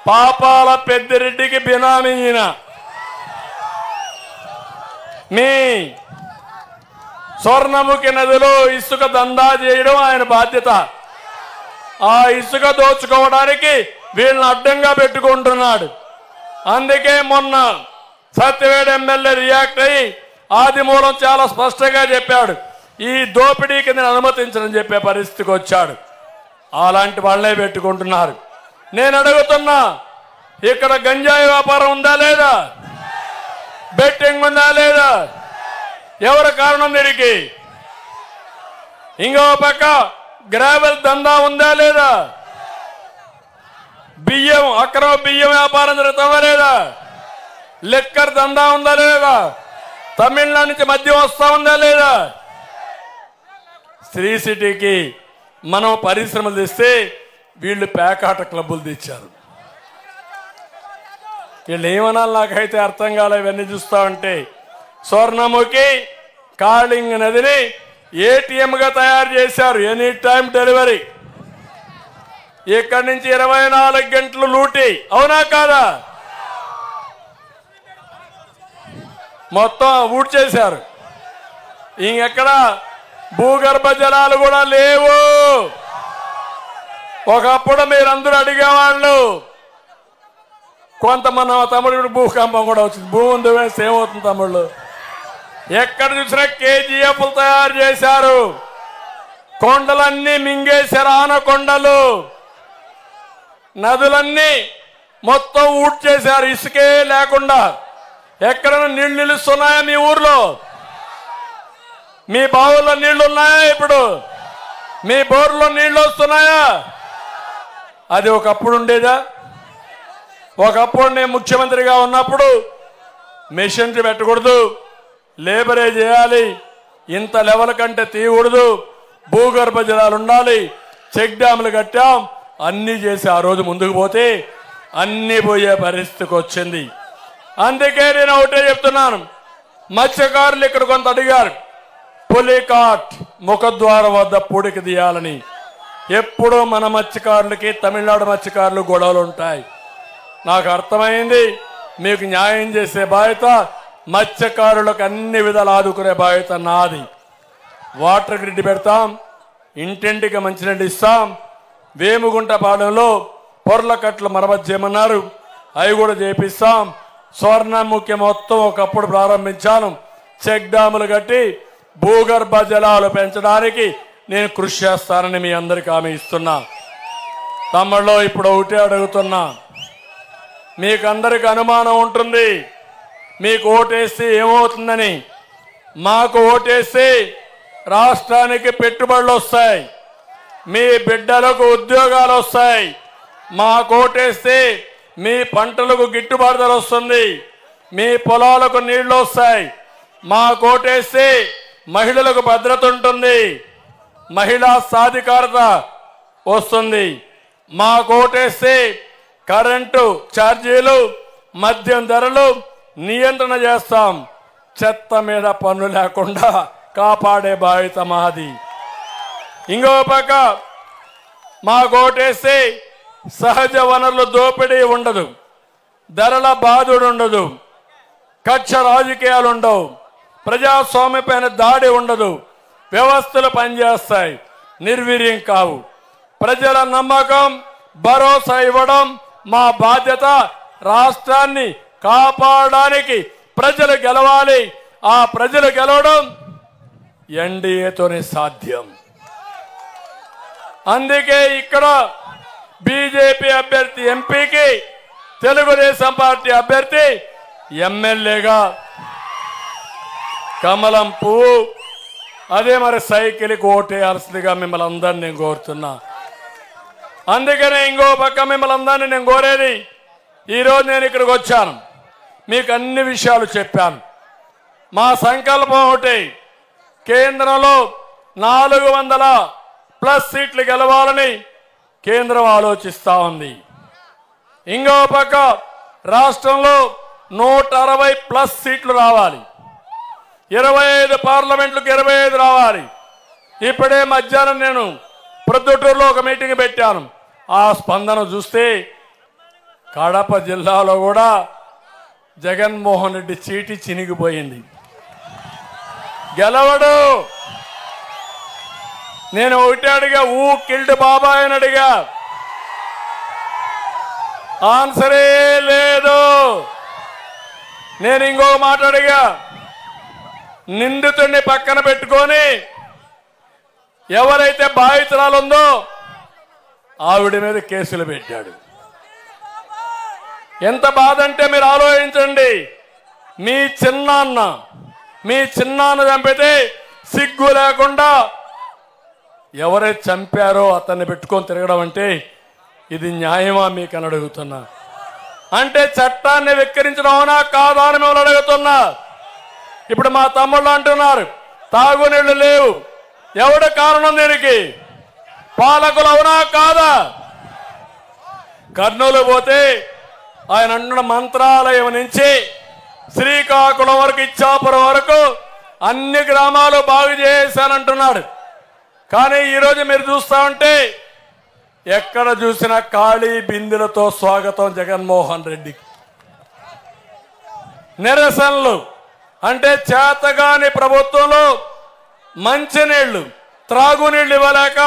పాపాల పెద్దిరెడ్డికి బినామీ ఈయన. మీ స్వర్ణముఖి నదిలో ఇసుక దందా చేయడం ఆయన బాధ్యత. ఆ ఇసుక దోచుకోవడానికి వీళ్ళని అడ్డంగా పెట్టుకుంటున్నాడు. అందుకే మొన్న సత్యవేడు ఎమ్మెల్యే రియాక్ట్ అయ్యి ఆదిమూలం చాలా స్పష్టంగా చెప్పాడు, ఈ దోపిడీకి నేను అనుమతించనని చెప్పే పరిస్థితికి వచ్చాడు. అలాంటి వాళ్ళే పెట్టుకుంటున్నారు. నేను అడుగుతున్నా, ఇక్కడ గంజాయి వ్యాపారం ఉందా లేదా? బెట్టింగ్ ఉందా లేదా? ఎవరి కారణం దీనికి? ఇంకో పక్క గ్రావెల్ దందా ఉందా లేదా? బియ్యం అక్రమ బియ్యం వ్యాపారం జరుగుతుందా లేదా? లిక్కర్ దందా ఉందా లేదా? తమిళనాడు నుంచి మద్యం వస్తా ఉందా లేదా? శ్రీ సిటీకి మనం పరిశ్రమలు తెస్తే వీళ్ళు పేకాట క్లబ్బులు తెచ్చారు. వీళ్ళు ఏమనాలి నాకైతే అర్థం కాలే. ఇవన్నీ చూస్తా ఉంటే స్వర్ణముఖి కాళింగ్ నదిని ఏటీఎంగా తయారు చేశారు. Any time delivery. ఇక్కడి నుంచి 24 గంటలు లూటీ. అవునా కాదా? మొత్తం ఊట్ చేశారు. ఇంకెక్కడ భూగర్భ జలాలు కూడా లేవు. ఒకప్పుడు మీరందరూ అడిగేవాళ్ళు, కొంత మన తమ్ముడు భూకంపం కూడా వచ్చింది. భూమి ఉంది వేస్తే ఏమవుతుంది తమ్ముళ్ళు? ఎక్కడ చూసినా కేజీఎఫ్లు తయారు చేశారు. కొండలన్నీ మింగేశారు. ఆనకొండలు, నదులన్నీ మొత్తం ఊట్ చేశారు. ఇసుకే లేకుండా. ఎక్కడైనా నీళ్లు నిలుస్తున్నాయా మీ ఊర్లో? మీ బావుల్లో నీళ్లు ఉన్నాయా? ఇప్పుడు మీ బోర్లో నీళ్లు వస్తున్నాయా? అది ఒకప్పుడు ఉండేదా? ఒకప్పుడు నేను ముఖ్యమంత్రిగా ఉన్నప్పుడు మెషినరీ పెట్టకూడదు, లేబరే చేయాలి, ఇంత లెవెల్ కంటే తీయకూడదు, భూగర్భ జలాలు ఉండాలి, చెక్ డ్యాములు కట్టాం, అన్నీ చేసి ఆ రోజు ముందుకు పోతే అన్నీ పోయే పరిస్థితికి వచ్చింది. అందుకే నేను ఒకటే చెప్తున్నాను, మత్స్యకారులు ఇక్కడ కొంత అడిగారు, పులికాట్ ముఖద్వారం వద్ద పూడికి తీయాలని. ఎప్పుడూ మన మత్స్యకారులకి తమిళనాడు మత్స్యకారులు గొడవలు ఉంటాయి. నాకు అర్థమైంది, మీకు న్యాయం చేసే బాధ్యత, మత్స్యకారులకు అన్ని విధాలు ఆదుకునే బాధ్యత నాది. వాటర్ గ్రిడ్ పెడతాం, ఇంటింటికి మంచినీళ్ళు ఇస్తాం. వేముగుంట పాలెంలో పొర్లకట్లు మరమ్మతు చేయమన్నారు, అవి కూడా చేపిస్తాం. స్వర్ణముఖి మొత్తం ఒకప్పుడు ప్రారంభించాను. చెక్ డ్యాములు కట్టి భూగర్భ జలాలు పెంచడానికి నేను కృషి చేస్తానని మీ అందరికీ హామీ ఇస్తున్నా. తమ్ముళ్ళు ఇప్పుడు ఒకటే అడుగుతున్నా, మీకు అందరికి అనుమానం ఉంటుంది, మీకు ఓటేస్తే ఏమవుతుందని. మాకు ఓటేస్తే రాష్ట్రానికి పెట్టుబడులు వస్తాయి, మీ బిడ్డలకు ఉద్యోగాలు వస్తాయి. మాకు ఓటేస్తే మీ పంటలకు గిట్టుబాటు ధర వస్తుంది, మీ పొలాలకు నీళ్లు వస్తాయి. మాకు ఓటేస్తే మహిళలకు భద్రత ఉంటుంది, మహిళా సాధికారత వస్తుంది. మాకు ఓటేస్తే కరెంటు ఛార్జీలు, మద్యం ధరలు నియంత్రణ చేస్తాం. చెత్త మీద పన్ను లేకుండా కాపాడే బాధ్యత మాది. ఇంకో పక్క మాకు ఓటేస్తే సహజ వనరులు దోపిడీ ఉండదు, ధరల బాధుడు ఉండదు, కక్ష రాజకీయాలు ఉండవు, ప్రజాస్వామ్యపైన దాడి ఉండదు, వ్యవస్థలు పనిచేస్తాయి, నిర్వీర్యం కావు. ప్రజల నమ్మకం, భరోసా ఇవ్వడం మా బాధ్యత. రాష్ట్రాన్ని కాపాడడానికి ప్రజలు గెలవాలి. ఆ ప్రజలు గెలవడం ఎన్డీఏతోనే సాధ్యం. అందుకే ఇక్కడ బీజేపీ అభ్యర్థి ఎంపీకి, తెలుగుదేశం పార్టీ అభ్యర్థి ఎమ్మెల్యేగా కమలం పువ్వు, అదే మరి సైకిల్కి ఓటేయాల్సిందిగా మిమ్మల్ని అందరినీ నేను కోరుతున్నా. అందుకనే ఇంకో పక్క మిమ్మల్ని అందరినీ నేను కోరేది, ఈరోజు నేను ఇక్కడికి వచ్చాను, మీకు అన్ని విషయాలు చెప్పాను. మా సంకల్పం ఒకటి, కేంద్రంలో 400+ సీట్లు గెలవాలని కేంద్రం ఆలోచిస్తూ ఉంది. ఇంకో పక్క రాష్ట్రంలో 160+ సీట్లు రావాలి, 25 పార్లమెంట్లకు 25 రావాలి. ఇప్పుడే మధ్యాహ్నం నేను ప్రొద్దుటూరులో ఒక మీటింగ్ పెట్టాను. ఆ స్పందన చూస్తే కడప జిల్లాలో కూడా జగన్మోహన్ రెడ్డి చీటి చినిగిపోయింది. గెలవడు. నేను ఒకటి అడిగా, కిల్డ్ బాబాయ్ అని అడిగా, ఆన్సరే లేదు. నేను ఇంకొక మాట అడిగా, నిందితుడిని పక్కన పెట్టుకొని ఎవరైతే బాధితురాలు ఉందో ఆవిడ మీద కేసులు పెట్టాడు. ఎంత బాధ అంటే మీరు ఆలోచించండి. మీ చిన్నాన్న చంపితే సిగ్గు లేకుండా ఎవరైతే చంపారో అతన్ని పెట్టుకొని తిరగడం అంటే ఇది న్యాయమా మీకు అని అడుగుతున్నా. అంటే చట్టాన్ని వెక్కిరించడం అవునా కాదా అని మిమ్మల్ని అడుగుతున్నా. ఇప్పుడు మా తమ్ముళ్ళు అంటున్నారు తాగునీళ్లు లేవు. ఎవడు కారణం దీనికి? పాలకులు అవునా కాదా? కర్నూలు పోతే ఆయన అన్న మంత్రాలయం నుంచి శ్రీకాకుళం వరకు, ఇచ్చాపురం వరకు అన్ని గ్రామాలు బాగు చేశానంటున్నాడు. కానీ ఈరోజు మీరు చూస్తా ఉంటే ఎక్కడ చూసినా ఖాళీ బిందెలతో స్వాగతం జగన్మోహన్ రెడ్డికి. నిరసనలు అంటే చేతగాని ప్రభుత్వంలో మంచినీళ్లు, త్రాగునీళ్లు ఇవ్వలేక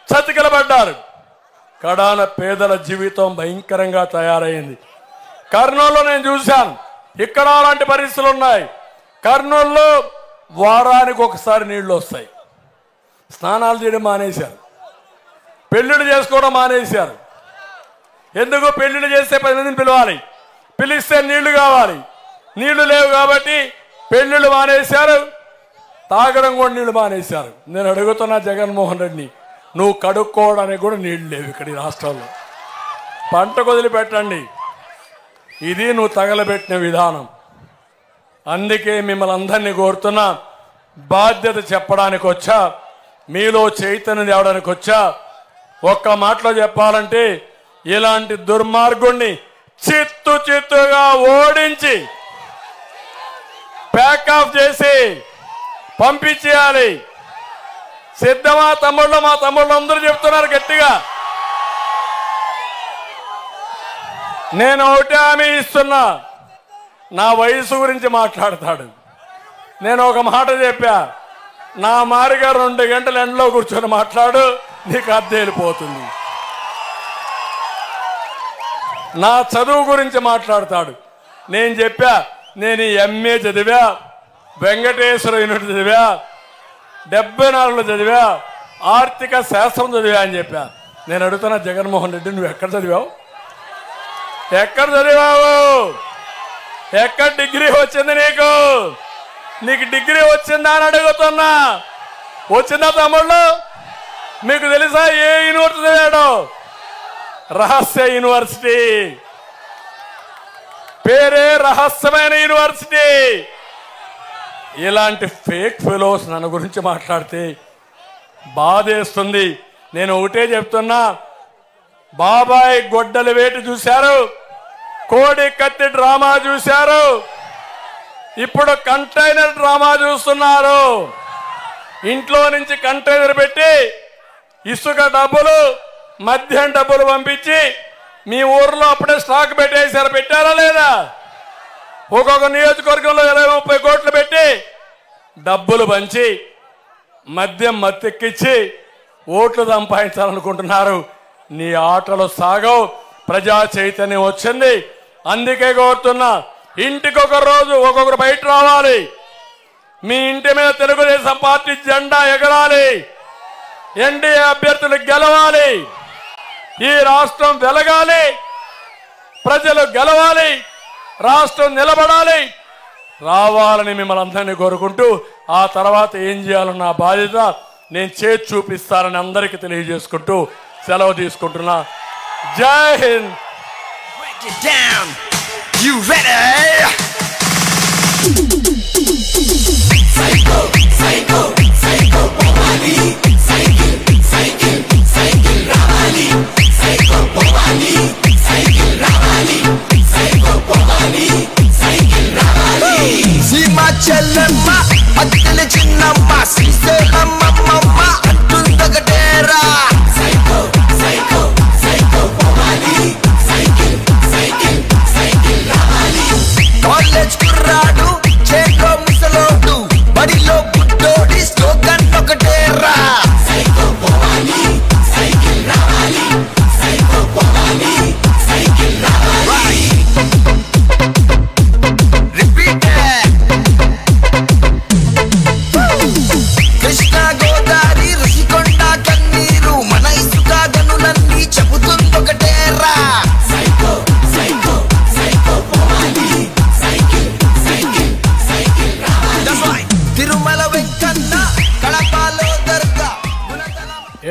చతికిలబడ్డారు. కడాన పేదల జీవితం భయంకరంగా తయారైంది. కర్నూలులో నేను చూశాను, ఇక్కడ అలాంటి పరిస్థితులు ఉన్నాయి. కర్నూలులో వారానికి ఒకసారి నీళ్లు వస్తాయి. స్నానాలు చేయడం మానేశారు, పెళ్లిళ్ళు చేసుకోవడం మానేశారు. ఎందుకు? పెళ్లిళ్ళు చేస్తే 10 మందిని పిలవాలి, పిలిస్తే నీళ్లు కావాలి. నీళ్లు లేవు కాబట్టి పెళ్లిళ్ళు మానేశారు, తాగడం కూడా నీళ్లు మానేశారు. నేను అడుగుతున్నా జగన్మోహన్ రెడ్డిని, నువ్వు కడుక్కోవడానికి కూడా నీళ్లు లేవు ఇక్కడ ఈ రాష్ట్రంలో. పంట వదిలిపెట్టండి. ఇది నువ్వు తగలబెట్టిన విధానం. అందుకే మిమ్మల్ని అందరినీ కోరుతున్నా, బాధ్యత చెప్పడానికి వచ్చా, మీలో చైతన్యం తేవడానికి వచ్చా. ఒక్క మాటలో చెప్పాలంటే ఇలాంటి దుర్మార్గుణ్ణి చిత్తుగా ఓడించి ప్యాక్ ఆఫ్ చేసి పంపించేయాలి. సిద్ధమా తమ్ముళ్ళు? మా తమ్ముళ్ళు అందరూ చెప్తున్నారు గట్టిగా. నేను ఒకటే హామీ ఇస్తున్నా, నా వయసు గురించి మాట్లాడతాడు. నేను ఒక మాట చెప్పా, నా మారిగా 2 గంటలు ఎండలో కూర్చొని మాట్లాడు, నీకు అద్దె వెళ్ళిపోతుంది. నా చదువు గురించి మాట్లాడతాడు. నేను చెప్పా, నేను ఎంఏ చదివా, వెంకటేశ్వర యూనివర్సిటీ చదివా, 74లో చదివా, ఆర్థిక శాస్త్రం చదివా అని చెప్పా. నేను అడుగుతున్నా జగన్మోహన్ రెడ్డి, నువ్వు ఎక్కడ చదివావు? ఎక్కడ చదివావు? ఎక్కడ డిగ్రీ వచ్చింది నీకు? నీకు డిగ్రీ వచ్చిందా అని అడుగుతున్నా. వచ్చిందా తమ్ముళ్ళు? మీకు తెలుసా ఏ యూనివర్సిటీ చదివాడు? రహస్య యూనివర్సిటీ, పేరే రహస్యమైన యూనివర్సిటీ. ఇలాంటి ఫేక్ ఫెలోస్ నన్ను గురించి మాట్లాడితే బాధేస్తుంది. నేను ఒకటే చెప్తున్నా, బాబాయ్ గొడ్డలి వేటు చూశారు, కోడి కత్తి డ్రామా చూశారు, ఇప్పుడు కంటైనర్ డ్రామా చూస్తున్నారు. ఇంట్లో నుంచి కంటైనర్ పెట్టి ఇసుక డబ్బులు, మద్యం డబ్బులు పంపించి మీ ఊర్లో అప్పుడే స్టాక్ పెట్టేశారు. పెట్టారా లేదా? ఒక్కొక్క నియోజకవర్గంలో 20-30 కోట్లు పెట్టి డబ్బులు పంచి మద్యం మత్తెక్కించి ఓట్లు సంపాదించాలనుకుంటున్నారు. నీ ఆటలు సాగవు. ప్రజా చైతన్యం వచ్చింది. అందుకే కోరుతున్నా, ఇంటికి ఒక రోజు ఒక్కొక్కరు బయట రావాలి. మీ ఇంటి మీద తెలుగుదేశం పార్టీ జెండా ఎగరాలి. ఎన్డీఏ అభ్యర్థులు గెలవాలి. ఈ రాష్ట్రం వెలగాలి, ప్రజలు గెలవాలి, రాష్ట్రం నిలబడాలి. రావాలని మిమ్మల్ని అందరినీ కోరుకుంటూ, ఆ తర్వాత ఏం చేయాలన్న బాధ్యత నేను చేసి చూపిస్తానని అందరికీ తెలియజేసుకుంటూ సెలవు తీసుకుంటున్నా. జై హింద్.
చెల్లెమ్మ అత్తల చిన్నమ్మ శ్రీశైలమ్మ అంటుందగటేరా సైకో సైకో సైకో పోవాలి సైకిల్ సైకిల్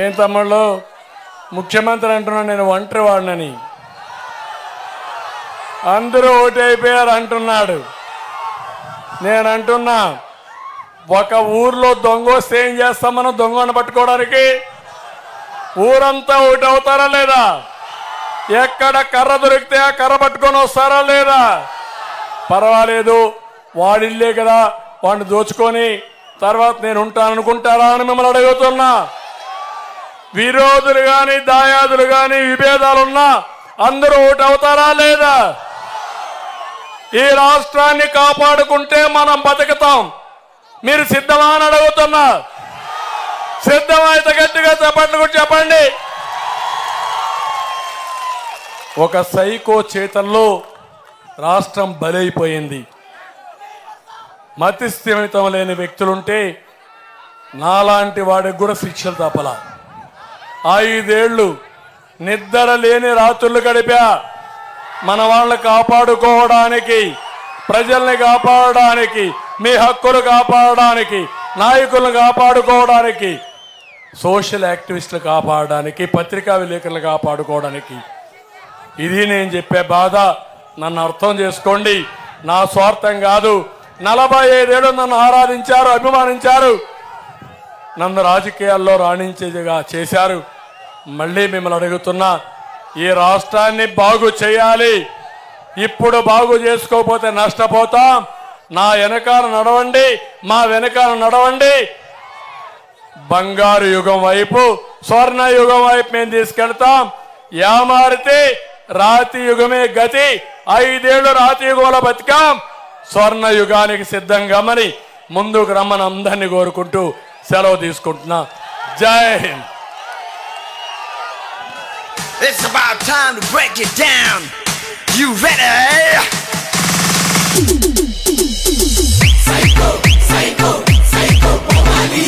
ఏం తమ్ముళ్ళు ముఖ్యమంత్రి అంటున్నాను నేను ఒంటరి వాడినని, అందరూ ఓటైపోయారు అంటున్నాడు. నేను అంటున్నా, ఒక ఊర్లో దొంగ వస్తే ఏం చేస్తాం మనం? దొంగను పట్టుకోవడానికి ఊరంతా ఓటు అవుతారా లేదా? ఎక్కడ కర్ర దొరికితే ఆ కర్ర పట్టుకొని వస్తారా లేదా? పర్వాలేదు, వాడిల్లే కదా, వాడిని దోచుకొని తర్వాత నేను ఉంటాననుకుంటారా అని మిమ్మల్ని అడుగుతున్నా. విరోధులు కానీ దాయాదులు కానీ విభేదాలున్నా అందరూ ఓటు అవుతారా లేదా? ఈ రాష్ట్రాన్ని కాపాడుకుంటే మనం బతుకుతాం. మీరు సిద్ధమా అని అడుగుతున్నా. సిద్ధమైతే గట్టిగా చప్పట్లు కూడా చెప్పండి. ఒక సైకో చేతల్లో రాష్ట్రం బలైపోయింది. మతి స్థిమితం లేని వ్యక్తులుంటే నాలాంటి వాడికి కూడా శిక్షలు తప్పల. 5 ఏళ్ళు నిద్ర లేని రాత్రులు గడిపా. మన వాళ్ళని కాపాడుకోవడానికి, ప్రజల్ని కాపాడడానికి, మీ హక్కులు కాపాడడానికి, నాయకులను కాపాడుకోవడానికి, సోషల్ యాక్టివిస్టులు కాపాడడానికి, పత్రికా విలేకరులు కాపాడుకోవడానికి. ఇది నేను చెప్పే బాధ. నన్ను అర్థం చేసుకోండి. నా స్వార్థం కాదు. 45 ఏళ్ళు నన్ను ఆరాధించారు, అభిమానించారు, నన్ను రాజకీయాల్లో రాణించేదిగా చేశారు. మళ్ళీ మిమ్మల్ని అడుగుతున్నా, ఈ రాష్ట్రాన్ని బాగు చేయాలి. ఇప్పుడు బాగు చేసుకోకపోతే నష్టపోతాం. నా వెనకాల నడవండి, మా వెనకాల నడవండి. బంగారు యుగం వైపు, స్వర్ణ యుగం వైపు మేము తీసుకెళ్తాం. యామారితే రాతి యుగమే గతి. 5 ఏళ్ళు రాతి యుగంలో బతికాం. స్వర్ణ యుగానికి సిద్ధంగామని ముందుకు రమ్మని అందరినీ కోరుకుంటూ సెలవు తీసుకుంటున్నా. జై Hind.
It's about time to break it down. You ready? Psycho, psycho, psycho, Omali.